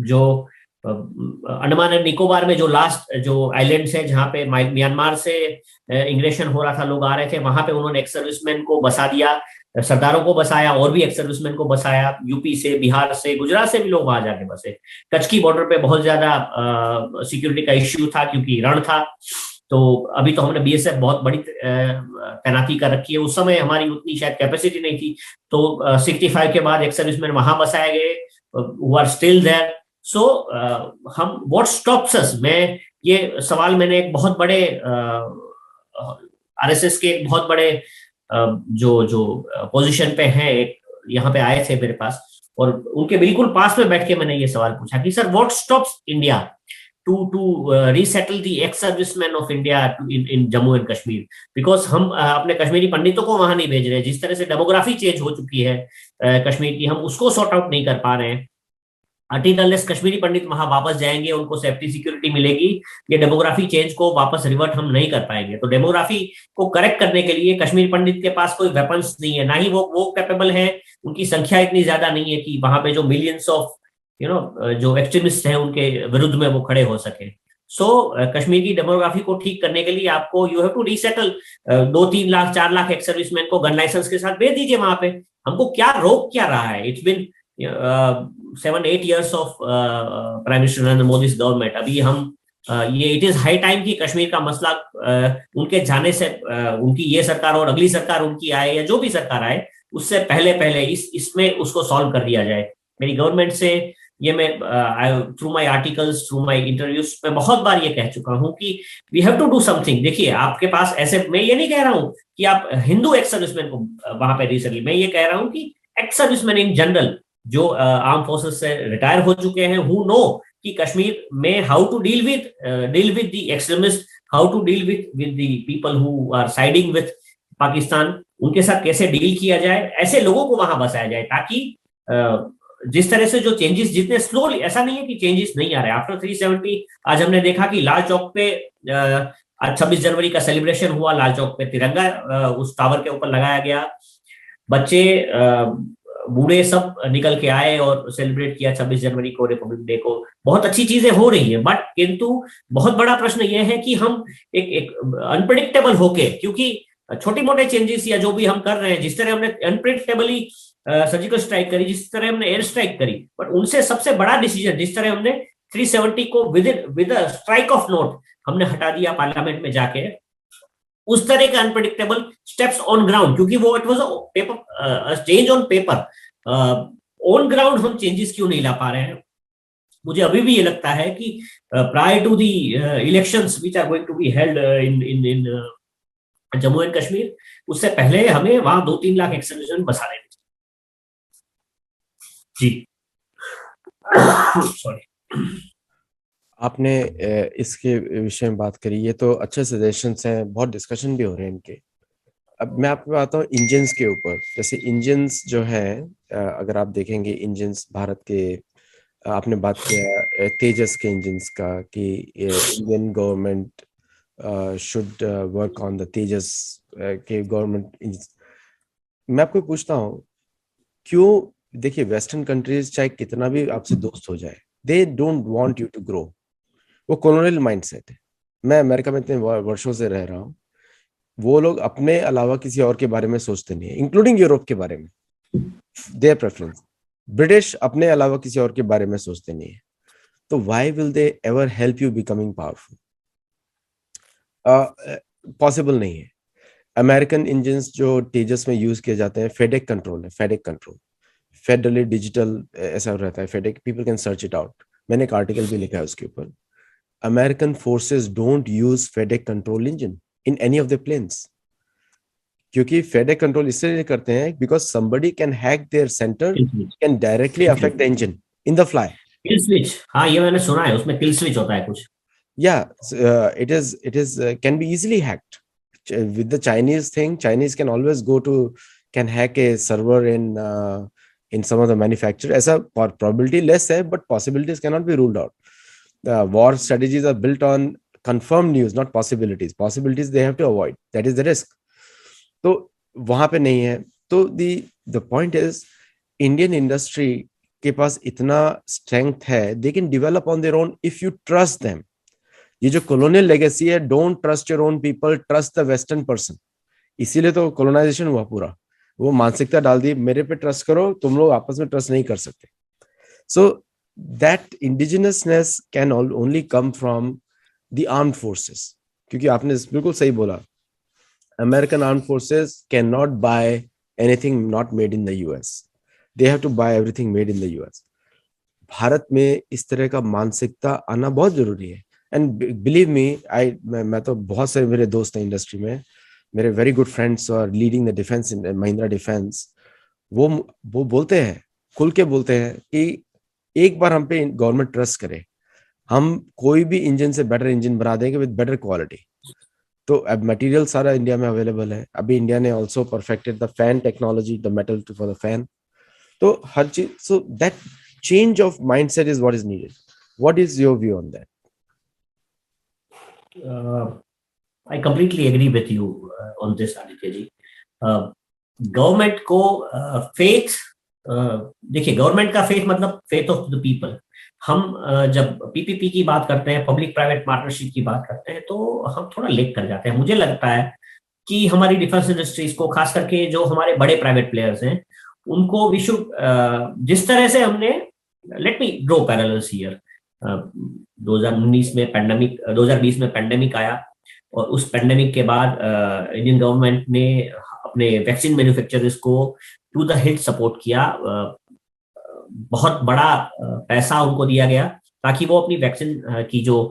जो अंडमान एंड निकोबार में जो लास्ट जो आइलैंड्स है जहां पे म्यांमार से इंग्रेशन हो रहा था, लोग आ रहे थे, वहां पे उन्होंने एक्स सर्विसमैन को बसा दिया, सरदारों को बसाया और भी एक्स सर्विसमैन को बसाया। यूपी से, बिहार से, गुजरात से भी लोग वहां जाके बसे। कच्छ की बॉर्डर पे बहुत ज्यादा सिक्योरिटी का इश्यू था क्योंकि रण था। तो अभी तो हमने बीएसएफ बहुत बड़ी तैनाती कर रखी है, उस समय हमारी उतनी शायद कैपेसिटी नहीं थी। तो 65 के बाद एक्स सर्विसमैन वहां बसाए गए, हु आर स्टिल देयर। सो हम व्हाट स्टॉप्स अस, मैं ये सवाल मैंने एक बहुत बड़े आरएसएस के एक बहुत बड़े जो पोजीशन पे हैं, एक यहाँ पे आए थे मेरे पास और उनके बिल्कुल पास में बैठ के मैंने ये सवाल पूछा कि sir what stops India to resettle the ex-servicemen of India in Jammu and Kashmir, because हम अपने कश्मीरी पंडितों को वहां नहीं भेज रहे। जिस तरह से डेमोग्राफी चेंज हो चुकी है कश्मीर की, हम उसको सॉर्ट आउट नहीं कर पा रहे हैं। अनटिल कश्मीरी पंडित वहां वापस जाएंगे, उनको सेफ्टी सिक्योरिटी मिलेगी, ये डेमोग्राफी चेंज को वापस रिवर्ट हम नहीं कर पाएंगे। तो डेमोग्राफी को करेक्ट करने के लिए कश्मीर पंडित के पास कोई वेपन्स नहीं है, ना ही वो कैपेबल है, उनकी संख्या इतनी ज्यादा नहीं है कि वहां पे जो मिलियंस ऑफ जो एक्सट्रीमिस्ट हैं उनके विरुद्ध में वो खड़े हो सके। सो कश्मीर की डेमोग्राफी को ठीक करने के लिए आपको you have to resettle 2-3 lakh 4 lakh ex serviceman को गन लाइसेंस के साथ भेज दीजिए वहां पे। हमको क्या रोक क्या रहा है? It's been 7-8 years of prime minister Narendra Modi government. अभी हम ये इट इज हाई टाइम कि कश्मीर का मसला उनके जाने से उनकी ये सरकार और अगली सरकार उनकी आए या जो भी सरकार आए उससे पहले इसमें उसको सॉल्व कर दिया जाए। मेरी गवर्नमेंट से ये मैं through my articles, through my interviews में बहुत बार ये कह चुका हूं कि we have to do something. देखिए आपके पास ऐसे, मैं ये नहीं कह रहा हूं कि आप हिंदू एक्स सर्विसमैन को वहां पे रिसेटल, मैं ये कह रहा हूं कि एक्स सर्विसमैन इन जनरल जो आर्म फोर्सेस से रिटायर हो चुके हैं, हु नो कि कश्मीर में how to deal with the extremist, how to deal with the people who are siding with Pakistan, उनके साथ कैसे डील किया जाए, ऐसे लोगों को वहां बसाया जाए ताकि जिस तरह से जो चेंजेस जितने स्लोली, ऐसा नहीं है कि चेंजेस नहीं आ रहे। आफ्टर 370 आज हमने देखा कि लाल चौक पे आज 26 जनवरी का सेलिब्रेशन हुआ, लाल चौक पे तिरंगा उस टावर के ऊपर लगाया गया, बच्चे बूढ़े सब निकल के आए और सेलिब्रेट किया 26 जनवरी को, रिपब्लिक डे को। बहुत अच्छी चीजें हो रही है, बट किंतु बहुत बड़ा प्रश्न यह है कि हम एक अनप्रिडिक्टेबल होके, क्योंकि छोटे मोटे चेंजेस या जो भी हम कर रहे हैं, जिस तरह हमने अनप्रिडिक्टेबली सर्जिकल स्ट्राइक करी, जिस तरह हमने एयर स्ट्राइक करी, बट उनसे सबसे बड़ा डिसीजन जिस तरह हमने 370 को विद स्ट्राइक ऑफ नोट हमने हटा दिया पार्लियामेंट में जाके, उस तरह के अनप्रिडिक्टेबल स्टेप्स ऑन ग्राउंड, क्योंकि वो it was paper change on paper, on ground हम चेंजेस क्यों नहीं ला पा रहे हैं? मुझे अभी भी ये लगता है कि prior to the elections which are going to be held in Jammu and Kashmir, उससे पहले हमें वहां 2-3 लाख एक्सर्विसमैन बसा लेने जी। सॉरी। आपने इसके विषय में बात करी, ये तो अच्छे सजेशंस हैं, बहुत डिस्कशन भी हो रहे हैं इनके। अब मैं आपको बताता हूँ इंजन्स के ऊपर। जैसे इंजन्स जो है, अगर आप देखेंगे इंजन्स भारत के, आपने बात किया तेजस के इंजन्स का कि Indian government should work on the Tejas के गवर्नमेंट। मैं आपको पूछता हूँ क्यों देखिए वेस्टर्न कंट्रीज चाहे कितना भी आपसे दोस्त हो जाए, they don't want you to grow. वो कॉलोनियल माइंडसेट है। मैं अमेरिका में इतने वर्षों से रह रहा हूँ, वो लोग अपने अलावा किसी और के बारे में सोचते नहीं है, इंक्लूडिंग यूरोप के बारे में, देयर प्रेफरेंस। ब्रिटिश अपने अलावा किसी और के बारे में सोचते नहीं है। तो why will they ever help you becoming powerful? Possible नहीं है। अमेरिकन इंजन्स जो तेजस में यूज किए जाते हैं, फेडेक कंट्रोल है, फेडेक कंट्रोल, फेडरली डिजिटल ऐसा रहता है FADEC, people can search it out. मैंने एक आर्टिकल भी लिखा है उसके ऊपर। American forces don't use FADEC control engine in any of the planes, क्योंकि फेडेक कंट्रोल इसलिए करते हैं because somebody can hack their centre, kill switch. Can directly affect the engine in the fly. Kill switch, हाँ ये मैंने सुना है, उसमें किल स्विच होता है कुछ। Yeah, it is can be easily hacked. With the Chinese thing, Chinese can always go to, can hack a server in some of the manufacturer. ऐसा probability less है, but possibilities cannot be ruled out. The war strategies are built on confirmed news, not possibilities. Possibilities they have to avoid. That is the risk. तो वहां पे नहीं है। तो the point is, Indian industry के पास इतना strength है, they can develop on their own if you trust them. ये जो कॉलोनियल लेगेसी है, don't trust your own people, trust the western person, इसीलिए तो कॉलोनाइजेशन हुआ पूरा। वो मानसिकता डाल दी, मेरे पे ट्रस्ट करो, तुम लोग आपस में ट्रस्ट नहीं कर सकते। So that indigenousness can only come from the armed forces. क्योंकि आपने बिल्कुल सही बोला, American armed forces can not buy anything not made in the US, they have to buy everything made in the US. Bharat में इस तरह का मानसिकता आना बहुत जरूरी है। एंड बिलीव मी, मैं तो बहुत सारे मेरे दोस्त हैं इंडस्ट्री में, मेरे वेरी गुड फ्रेंड्स और leading the defence in Mahindra defence, वो वो बोलते हैं, खुल के बोलते हैं कि एक बार हम पे गवर्नमेंट ट्रस्ट करे, हम कोई भी इंजन से बेटर इंजन बना देंगे विद बेटर क्वालिटी। तो अब मटेरियल सारा इंडिया में अवेलेबल है। अभी इंडिया ने also perfected the fan technology, the metal for the fan. तो हर चीज, so that change of mindset is what is needed. What is your view on that? I completely agree with you on this, Aditya ji. Government को faith, देखिए government का faith मतलब faith of the people. हम जब PPP की बात करते हैं, पब्लिक प्राइवेट पार्टनरशिप की बात करते हैं, तो हम थोड़ा लेट कर जाते हैं। मुझे लगता है कि हमारी डिफेंस इंडस्ट्रीज को, खास करके जो हमारे बड़े प्राइवेट प्लेयर्स हैं, उनको भी शुड, जिस तरह से हमने, let me draw parallels here. 2019 में पैंडेमिक, 2020 में पैंडेमिक आया, और उस पैंडेमिक के बाद इंडियन गवर्नमेंट ने अपने वैक्सीन मैन्युफैक्चरर्स को टू द हिट सपोर्ट किया। बहुत बड़ा पैसा उनको दिया गया ताकि वो अपनी वैक्सीन की जो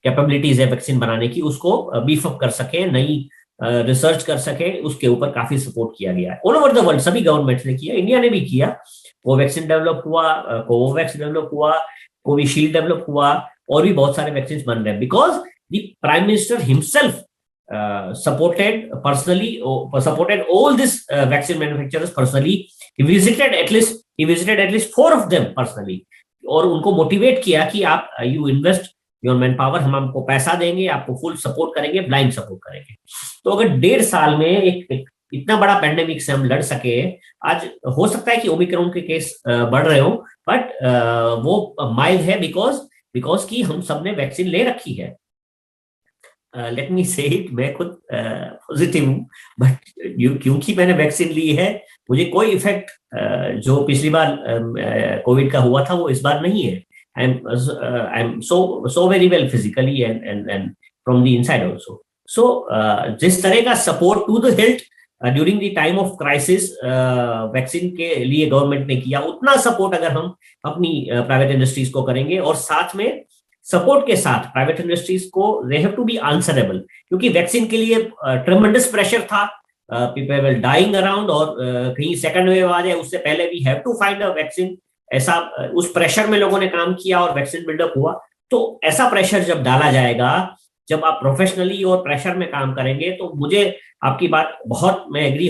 कैपेबिलिटीज है वैक्सीन बनाने की, उसको बीफ अप कर सके, नई रिसर्च कर सके। उसके ऊपर काफी सपोर्ट किया गया है ऑल ओवर द वर्ल्ड, सभी गवर्नमेंट्स ने किया, इंडिया ने भी किया। कोवैक्सीन डेवलप हुआ, कोवोवैक्स डेवलप हुआ, कोविशील्ड डेवलप हुआ, और भी बहुत सारे वैक्सीन बन रहे हैं because the prime minister himself supported personally, supported all this vaccine manufacturers personally. He visited at least 4 of them personally, और उनको मोटिवेट किया कि आप you invest your man power, हम आपको पैसा देंगे, आपको फुल सपोर्ट करेंगे, ब्लाइंड सपोर्ट करेंगे। तो अगर 1.5 साल में एक इतना बड़ा पैंडेमिक से हम लड़ सके, आज हो सकता है कि ओमिक्रॉन के केस बढ़ रहे हो, बट वो माइल्ड है बिकॉज कि हम सबने वैक्सीन ले रखी है। लेट मी से इट, मैं खुद पॉजिटिव हूँ, बट क्योंकि मैंने वैक्सीन ली है, मुझे कोई इफेक्ट जो पिछली बार कोविड का हुआ था वो इस बार नहीं है। I am so very well physically and from the inside also. So जिस तरह का support to the health during the time of crisis vaccine के लिए गवर्नमेंट ने किया, उतना सपोर्ट अगर हम अपनी प्राइवेट इंडस्ट्रीज को करेंगे, और साथ में सपोर्ट के साथ प्राइवेट इंडस्ट्रीज को, they have to be answerable, क्योंकि वैक्सीन के लिए ट्रेमेंडस प्रेशर था, पीपल वर डाइंग अराउंड, और कहीं सेकंड वेव आ जाए उससे पहले we have to find a vaccine. ऐसा उस प्रेशर में लोगों ने काम किया और वैक्सीन बिल्डअप हुआ। तो ऐसा प्रेशर जब डाला जाएगा, जब आप प्रोफेशनली और प्रेशर में काम करेंगे, तो मुझे आपकी बात बहुत, मैं एग्री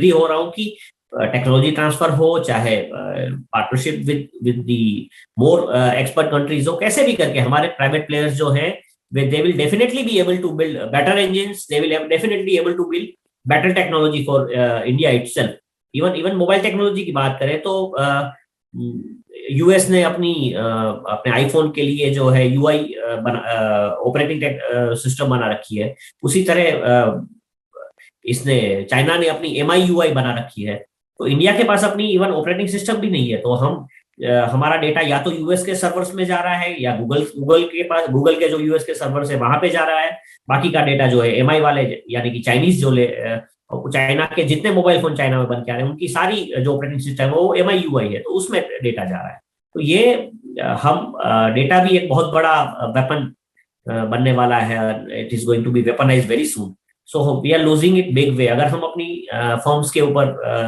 हो रहा हूँ कि टेक्नोलॉजी ट्रांसफर हो, चाहे partnership with the more expert countries हो, कैसे भी करके हमारे प्राइवेट प्लेयर्स जो हैं, they will definitely be able to build better engines, they will definitely able to build better technology for India itself, even even mobile technology की बात करें तो यूएस ने अपने आईफोन के लिए जो है यूआई ऑपरेटिंग सिस्टम बना रखी है, उसी तरह इसने चाइना ने अपनी एमआई यूआई बना रखी है। तो इंडिया के पास अपनी इवन ऑपरेटिंग सिस्टम भी नहीं है, तो हमारा डेटा या तो यूएस के सर्वर्स में जा रहा है या गूगल के जो यूएस के सर्वर्स है वहां पे जा रहा है। बाकी का डेटा जो है एमआई वाले यानी कि चाइनीज चाइना के जितने मोबाइल फोन चाइना में बन के आ रहे हैं उनकी सारी जो ऑपरेटिंग सिस्टम है वो एमआई यूआई है, तो उसमें डेटा जा रहा है। तो ये हम डेटा भी एक बहुत बड़ा वेपन बनने वाला है। It is going to be weaponize very soon. So we are losing it big way. अगर हम अपनी फर्म्स के ऊपर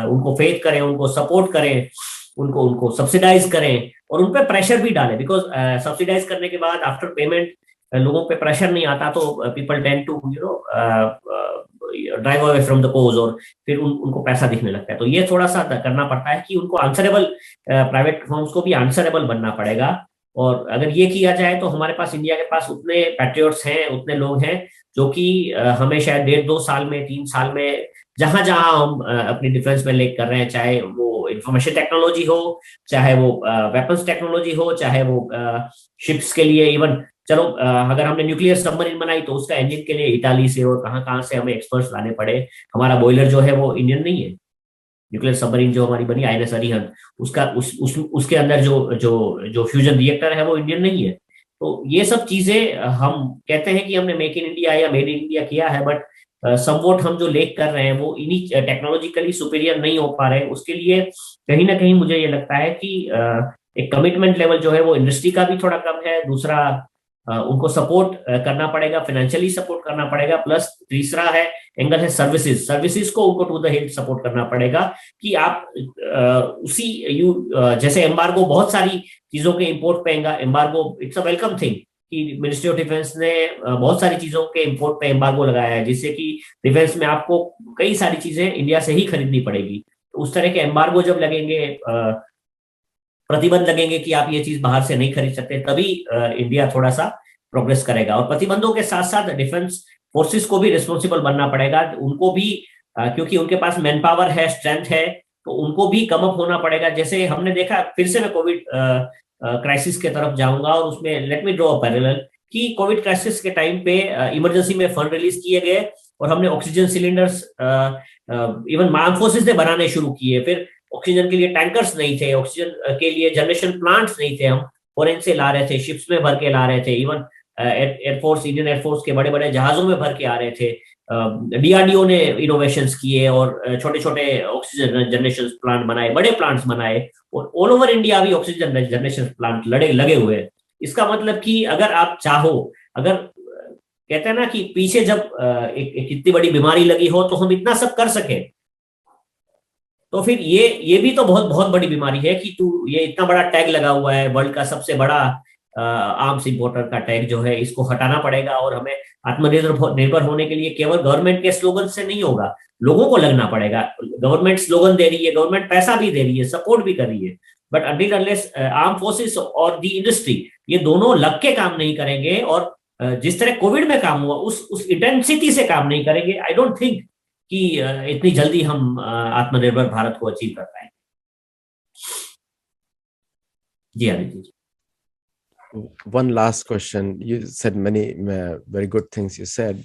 उनको फेथ करें, उनको सपोर्ट करें, उनको उनको सब्सिडाइज करें और उन पर प्रेशर भी डालें, बिकॉज सब्सिडाइज करने के बाद आफ्टर पेमेंट लोगों पे प्रेशर नहीं आता, तो people tend to drive away from the cause और फिर उनको पैसा दिखने लगता है। तो ये थोड़ा सा करना पड़ता है कि उनको आंसरेबल, प्राइवेट फर्म्स को भी आंसरेबल बनना पड़ेगा। और अगर ये किया जाए तो हमारे पास, इंडिया के पास उतने पैट्रियट्स हैं, उतने लोग हैं जो कि हमें शायद 1.5-2 साल में, 3 साल में जहां जहां हम अपनी डिफेंस में लेग कर रहे हैं, चाहे वो इंफॉर्मेशन टेक्नोलॉजी हो, चाहे वो वेपन्स टेक्नोलॉजी हो, चाहे वो शिप्स के लिए इवन, चलो अगर हमने न्यूक्लियर सबमरीन बनाई तो उसका इंजन के लिए इटाली से और कहाँ कहाँ से हमें एक्सपर्ट्स लाने पड़े। हमारा बॉयलर जो है वो इंडियन नहीं है। न्यूक्लियर सबमरीन जो हमारी बनी आईएनएस अरिहंत, उसके अंदर जो फ्यूजन रिएक्टर है वो इंडियन नहीं है। तो ये सब चीजें, हम कहते हैं कि हमने मेक इन इंडिया या मेड इन इंडिया किया है, बट समवॉट हम जो लेक कर रहे हैं वो इन्हीं टेक्नोलॉजिकली सुपीरियर नहीं हो पा रहे। उसके लिए कहीं ना कहीं मुझे ये लगता है कि एक कमिटमेंट लेवल जो है वो इंडस्ट्री का भी थोड़ा कम है। दूसरा, उनको सपोर्ट करना पड़ेगा, फाइनेंशियली सपोर्ट करना पड़ेगा। प्लस तीसरा है एंगल है सर्विसेज को उनको टू द हिल सपोर्ट करना पड़ेगा कि आप जैसे एम्बार्गो, बहुत सारी चीजों के इंपोर्ट पे embargo, it's a welcome thing कि मिनिस्ट्री ऑफ डिफेंस ने बहुत सारी चीजों के इंपोर्ट पे एम्बार्गो लगाया है, जिससे कि डिफेंस में आपको कई सारी चीजें इंडिया से ही खरीदनी पड़ेगी। तो उस तरह के एम्बार्गो जब लगेंगे, प्रतिबंध लगेंगे कि आप ये चीज बाहर से नहीं खरीद सकते, तभी इंडिया थोड़ा सा प्रोग्रेस करेगा। और प्रतिबंधों के साथ साथ डिफेंस फोर्सेस को भी रिस्पॉन्सिबल बनना पड़ेगा, उनको भी, क्योंकि उनके पास मैन पावर है, स्ट्रेंथ है, तो उनको भी कम अप होना पड़ेगा। जैसे हमने देखा, फिर से मैं कोविड क्राइसिस के तरफ जाऊंगा और उसमें let me draw a parallel कि कोविड क्राइसिस के टाइम पे इमरजेंसी में फंड रिलीज किए गए और हमने oxygen cylinders even arm forces ने बनाने शुरू किए। फिर ऑक्सीजन के लिए टैंकर्स नहीं थे, ऑक्सीजन के लिए जनरेशन प्लांट्स नहीं थे, हम फॉरेन से ला रहे थे, शिप्स में भर के ला रहे थे, इवन एयरफोर्स, इंडियन एयरफोर्स के बड़े बड़े जहाजों में भर के आ रहे थे। डीआरडीओ ने इनोवेशंस किए और छोटे छोटे ऑक्सीजन जनरेशन प्लांट बनाए, बड़े प्लांट्स बनाए, और ऑल ओवर इंडिया भी ऑक्सीजन जनरेशन प्लांट लगे हुए हैं। इसका मतलब कि अगर आप चाहो, अगर कहते हैं ना कि पीछे जब एक इतनी बड़ी बीमारी लगी हो तो हम इतना सब कर सके, तो फिर ये भी तो बहुत बहुत बड़ी बीमारी है कि ये इतना बड़ा टैग लगा हुआ है, वर्ल्ड का सबसे बड़ा आर्म्स इंपोर्टर का टैग जो है, इसको हटाना पड़ेगा। और हमें आत्मनिर्भर होने के लिए केवल गवर्नमेंट के स्लोगन से नहीं होगा, लोगों को लगना पड़ेगा। गवर्नमेंट स्लोगन दे रही है, गवर्नमेंट पैसा भी दे रही है, सपोर्ट भी कर रही है, but until unless arm forces और दी इंडस्ट्री, ये दोनों लग के काम नहीं करेंगे और जिस तरह कोविड में काम हुआ उस इंटेंसिटी से काम नहीं करेंगे, आई डोंट थिंक कि इतनी जल्दी हम आत्मनिर्भर भारत को अचीव कर पाएंगे। जी Aditya ji. One last question. You said many very good things. You said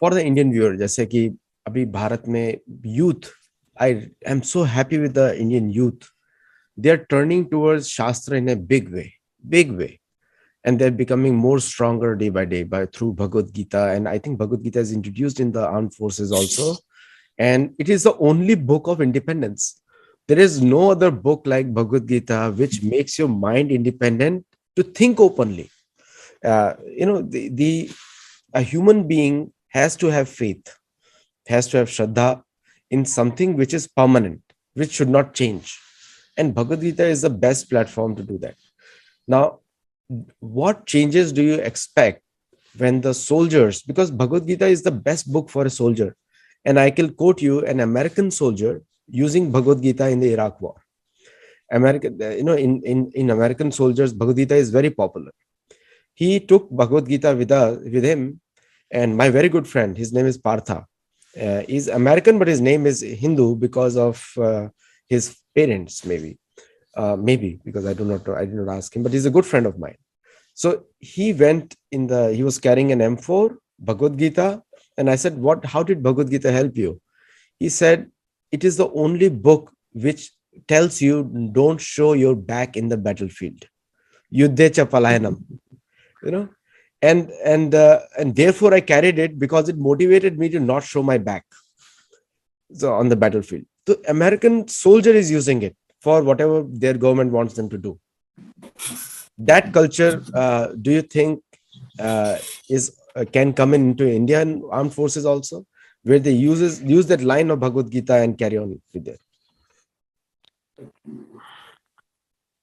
for the Indian viewer, जैसे कि अभी भारत में youth, I am so happy with the Indian youth. They are turning towards Shastra in a big way, and they're becoming more stronger day by day through Bhagavad Gita. And I think Bhagavad Gita is introduced in the armed forces also, and it is the only book of independence. There is no other book like Bhagavad Gita which makes your mind independent to think openly. A human being has to have faith, has to have Shraddha in something which is permanent, which should not change. And Bhagavad Gita is the best platform to do that. Now, what changes do you expect when the soldiers, because Bhagavad Gita is the best book for a soldier, and I can quote you an American soldier using Bhagavad Gita in the Iraq war. In American soldiers, Bhagavad Gita is very popular. He took Bhagavad Gita with him, and my very good friend, his name is Partha, He's American, but his name is Hindu because of his parents, maybe. Maybe because I do not know. I did not ask him, but he's a good friend of mine. So he went he was carrying an M4 Bhagavad Gita, and I said, "What? How did Bhagavad Gita help you?" He said, "It is the only book which tells you don't show your back in the battlefield. Yuddhe cha palayanam." You know, and therefore I carried it because it motivated me to not show my back. So on the battlefield, the American soldier is using it for whatever their government wants them to do. That culture, do you think is can come into Indian armed forces also, where they use that line of Bhagavad Gita and carry on with it?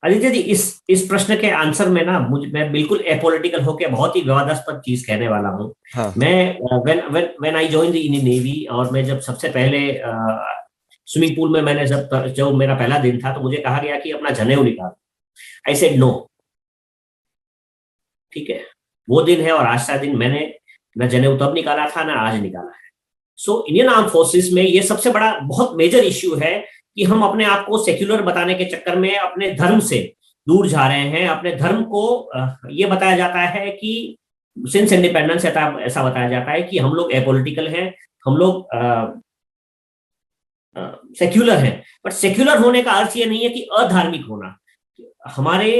Aditya ji, इस प्रश्न के answer में ना मैं बिल्कुल apolitical होकर बहुत ही विवादास्पद चीज कहने वाला हूँ. हाँ. मैं when I join the Indian navy, और मैं जब सबसे पहले स्विमिंग पूल में मैंने जब मेरा पहला दिन था, तो मुझे कहा गया कि अपना जनेऊ निकाल. I said no. ठीक है, वो दिन है और आज का दिन मैंने ना जनेऊ तब निकाला था ना आज निकाला है. सो इंडियन आर्म फोर्सेस में ये सबसे बड़ा बहुत मेजर इश्यू है कि हम अपने आप को सेक्युलर बताने के चक्कर में अपने धर्म से दूर जा रहे हैं. अपने धर्म को ये बताया जाता है कि सिंस इंडिपेंडेंस ऐसा बताया जाता है कि हम लोग एपॉलिटिकल हैं, हम लोग सेक्युलर हैं. बट सेक्युलर होने का अर्थ ये नहीं है कि अधार्मिक होना. हमारे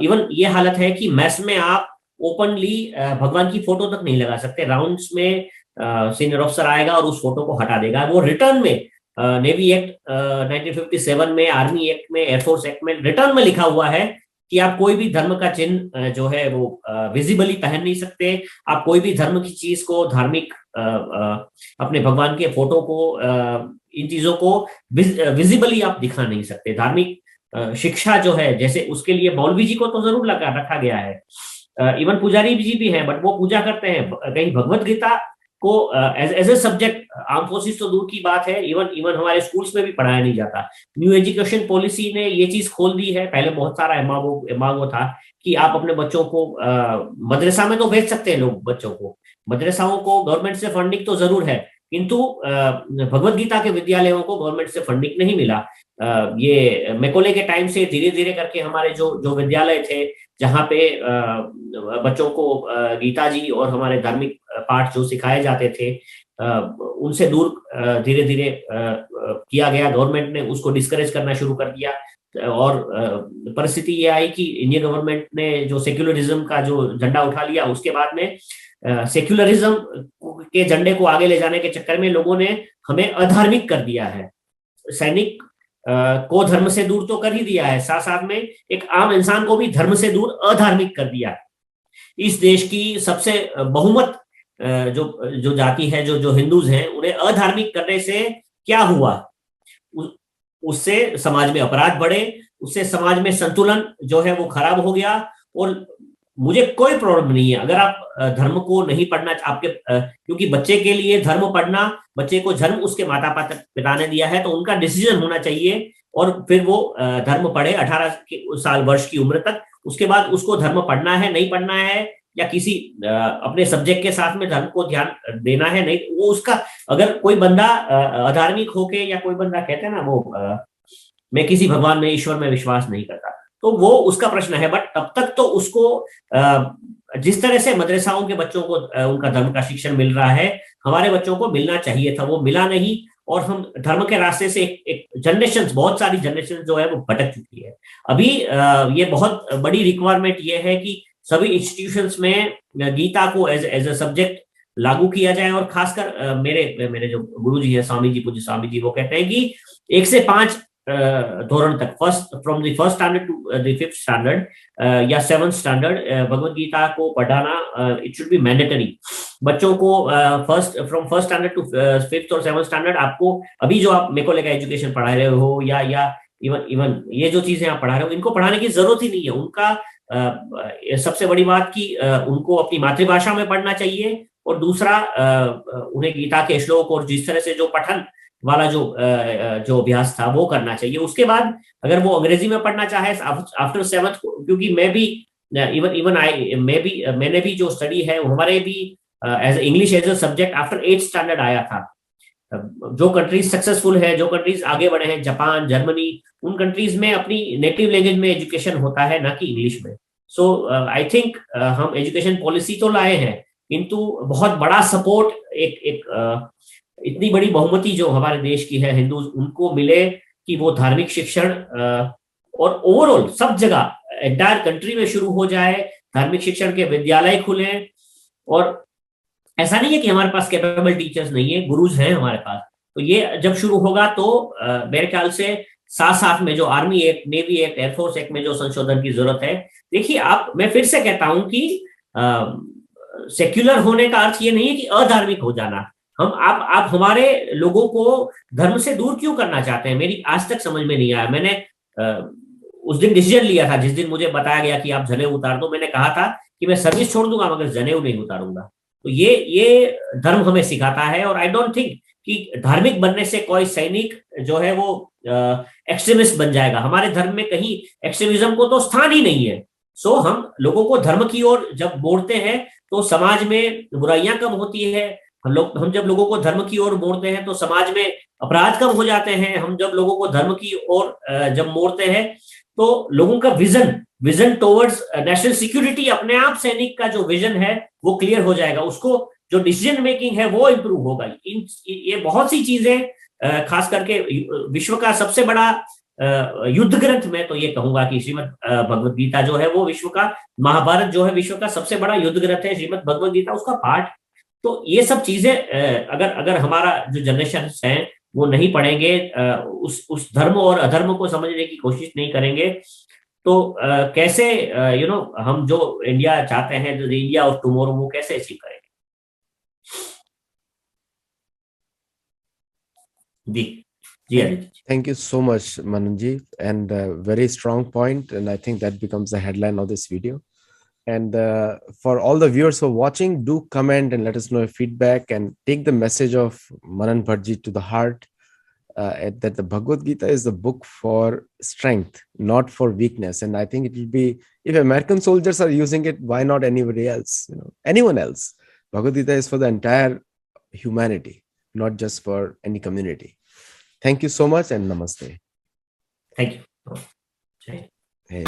इवन ये हालत है कि मैस में आप ओपनली भगवान की फोटो तक नहीं लगा सकते. राउंड्स में सीनियर ऑफिसर आएगा और उस फोटो को हटा देगा. वो रिटर्न में नेवी एक्ट 1957 में, आर्मी एक्ट में, एयरफोर्स एक्ट में रिटर्न में लिखा हुआ है कि आप कोई भी धर्म का चिन्ह जो है वो विजिबली पहन नहीं सकते. आप कोई भी धर्म की चीज को, धार्मिक अपने भगवान के फोटो को, इन चीजों को विजिबली आप दिखा नहीं सकते. धार्मिक शिक्षा जो है, जैसे उसके लिए मौलवी जी को तो जरूर रखा गया है, इवन पुजारी जी भी हैं, बट वो पूजा करते हैं. कहीं भगवत गीता को as a subject arm forces तो दूर की बात है, इवन हमारे स्कूल्स में भी पढ़ाया नहीं जाता. न्यू एजुकेशन पॉलिसी ने ये चीज खोल दी है. पहले बहुत सारा एमागो था कि आप अपने बच्चों को मदरसा में तो भेज सकते हैं लोग बच्चों को, मदरसाओं को गवर्नमेंट से फंडिंग तो जरूर है, किंतु भगवत गीता के विद्यालयों को गवर्नमेंट से फंडिंग नहीं मिला. ये मैकोले के टाइम से धीरे धीरे करके हमारे जो विद्यालय थे, जहाँ पे बच्चों को गीता जी और हमारे धार्मिक पाठ जो सिखाए जाते थे, उनसे दूर धीरे धीरे किया गया. गवर्नमेंट ने उसको डिस्करेज करना शुरू कर दिया. और परिस्थिति ये आई कि इंडियन गवर्नमेंट ने जो सेक्युलरिज्म का जो झंडा उठा लिया, उसके बाद में सेक्युलरिज्म के झंडे को आगे ले जाने के चक्कर में लोगों ने हमें अधार्मिक कर दिया है. सैनिक को धर्म से दूर तो कर ही दिया है, साथ साथ में एक आम इंसान को भी धर्म से दूर अधार्मिक कर दिया है. इस देश की सबसे बहुमत जो जाति है, जो हिंदूज हैं, उन्हें अधार्मिक करने से क्या हुआ? उससे समाज में अपराध बढ़े, उससे समाज में संतुलन जो है वो खराब हो गया. और मुझे कोई प्रॉब्लम नहीं है अगर आप धर्म को नहीं पढ़ना आपके, क्योंकि बच्चे के लिए धर्म पढ़ना, बच्चे को धर्म उसके माता पिता ने दिया है, तो उनका डिसीजन होना चाहिए. और फिर वो धर्म पढ़े 18 साल वर्ष की उम्र तक. उसके बाद उसको धर्म पढ़ना है, नहीं पढ़ना है, या किसी अपने सब्जेक्ट के साथ में धर्म को ध्यान देना है, नहीं, वो उसका. अगर कोई बंदा अधार्मिक होके, या कोई बंदा कहते हैं ना वो मैं किसी भगवान में, ईश्वर में विश्वास नहीं करता, तो वो उसका प्रश्न है. बट तब तक तो उसको जिस तरह से मदरसाओं के बच्चों को उनका धर्म का शिक्षण मिल रहा है, हमारे बच्चों को मिलना चाहिए था. वो मिला नहीं, और हम धर्म के रास्ते से एक जनरेशन, बहुत सारी जनरेशन जो है वो भटक चुकी है. अभी ये बहुत बड़ी रिक्वायरमेंट ये है कि सभी इंस्टीट्यूशंस में गीता को एज अ सब्जेक्ट लागू किया जाए. और खासकर मेरे जो गुरु जी है, स्वामी जी, पूज्य स्वामी जी, वो कहते हैं कि 1 से 5 धोरण तक, from the first standard to the 5th standard या 7th स्टैंडर्ड भगवत गीता को पढ़ाना, इट शुड बी मैंडेटरी. बच्चों को from first standard to 5th और 7th स्टैंडर्ड आपको अभी जो आप मेरे को लेकर एजुकेशन पढ़ा रहे हो, या इवन ये जो चीजें आप पढ़ा रहे हो, इनको पढ़ाने की जरूरत ही नहीं है. उनका सबसे बड़ी बात कि उनको अपनी मातृभाषा में पढ़ना चाहिए. और दूसरा, उन्हें गीता के श्लोक और जिस तरह से जो पठन वाला जो अभ्यास था वो करना चाहिए. उसके बाद अगर वो अंग्रेजी में पढ़ना चाहे आफ्टर 7th, क्योंकि मैं भी मैंने भी जो स्टडी है, हमारे भी as English as a subject after 8th standard आया था. जो कंट्रीज सक्सेसफुल है, जो कंट्रीज आगे बढ़े हैं, जापान, जर्मनी, उन कंट्रीज में अपनी नेटिव लैंग्वेज में एजुकेशन होता है, ना कि इंग्लिश में। सो आई थिंक हम एजुकेशन पॉलिसी तो लाए हैं, किंतु बहुत बड़ा सपोर्ट एक एक इतनी बड़ी बहुमति जो हमारे देश की है हिंदू, उनको मिले कि वो धार्मिक शिक्षण और ओवरऑल सब जगह एंटायर कंट्री में शुरू हो जाए, धार्मिक शिक्षण के विद्यालय खुले। और ऐसा नहीं है कि हमारे पास कैपेबल टीचर्स नहीं है, गुरुज हैं हमारे पास। तो ये जब शुरू होगा तो मेरे ख्याल से साथ साथ में जो army act, navy act, air force act में जो संशोधन की जरूरत है। देखिए, आप, मैं फिर से कहता हूं कि सेक्युलर होने का अर्थ ये नहीं है कि अधार्मिक हो जाना। हम आप हमारे लोगों को धर्म से दूर क्यों करना चाहते हैं, मेरी आज तक समझ में नहीं आया। मैंने उस दिन डिसीजन लिया था जिस दिन मुझे बताया गया कि आप जनेऊ उतार दो, मैंने कहा था कि मैं सर्विस छोड़ दूंगा मगर जनेऊ नहीं उतारूंगा। तो ये धर्म हमें सिखाता है। और आई डोंट थिंक कि धार्मिक बनने से कोई सैनिक जो है वो एक्सट्रीमिस्ट बन जाएगा। हमारे धर्म में कहीं एक्सट्रीमिज्म को तो स्थान ही नहीं है। सो हम लोगों को धर्म की ओर जब मोड़ते हैं तो समाज में बुराइयां कम होती है। हम जब लोगों को धर्म की ओर मोड़ते हैं तो समाज में अपराध कम हो जाते हैं। हम जब लोगों को धर्म की ओर जब मोड़ते हैं तो लोगों का विजन टुवर्ड्स नेशनल सिक्योरिटी, अपने आप सैनिक का जो विजन है वो क्लियर हो जाएगा, उसको जो डिसीजन मेकिंग है वो इंप्रूव होगा। ये बहुत सी चीजें, खास करके विश्व का सबसे बड़ा युद्ध ग्रंथ, मैं तो ये कहूंगा कि श्रीमद भगवत गीता जो है वो विश्व का, महाभारत जो है विश्व का सबसे बड़ा युद्ध ग्रंथ है, श्रीमद भगवत गीता उसका पाठ। तो ये सब चीजें अगर हमारा जो जनरेशन है वो नहीं पढ़ेंगे, उस धर्म और अधर्म को समझने की कोशिश नहीं करेंगे, तो कैसे हम जो इंडिया चाहते हैं, जो इंडिया ऑफ टुमारो, वो कैसे अचीव करेंगे। जी Thank you so much, Mananji, and very strong point, and I think that becomes the headline of this video. And for all the viewers who are watching, do comment and let us know your feedback, and take the message of Manan Bhatji to the heart, that the Bhagavad Gita is the book for strength, not for weakness. And I think it will be, if American soldiers are using it, why not anybody else, anyone else? Bhagavad Gita is for the entire humanity, not just for any community. Thank you so much, and namaste. Thank you. Hey,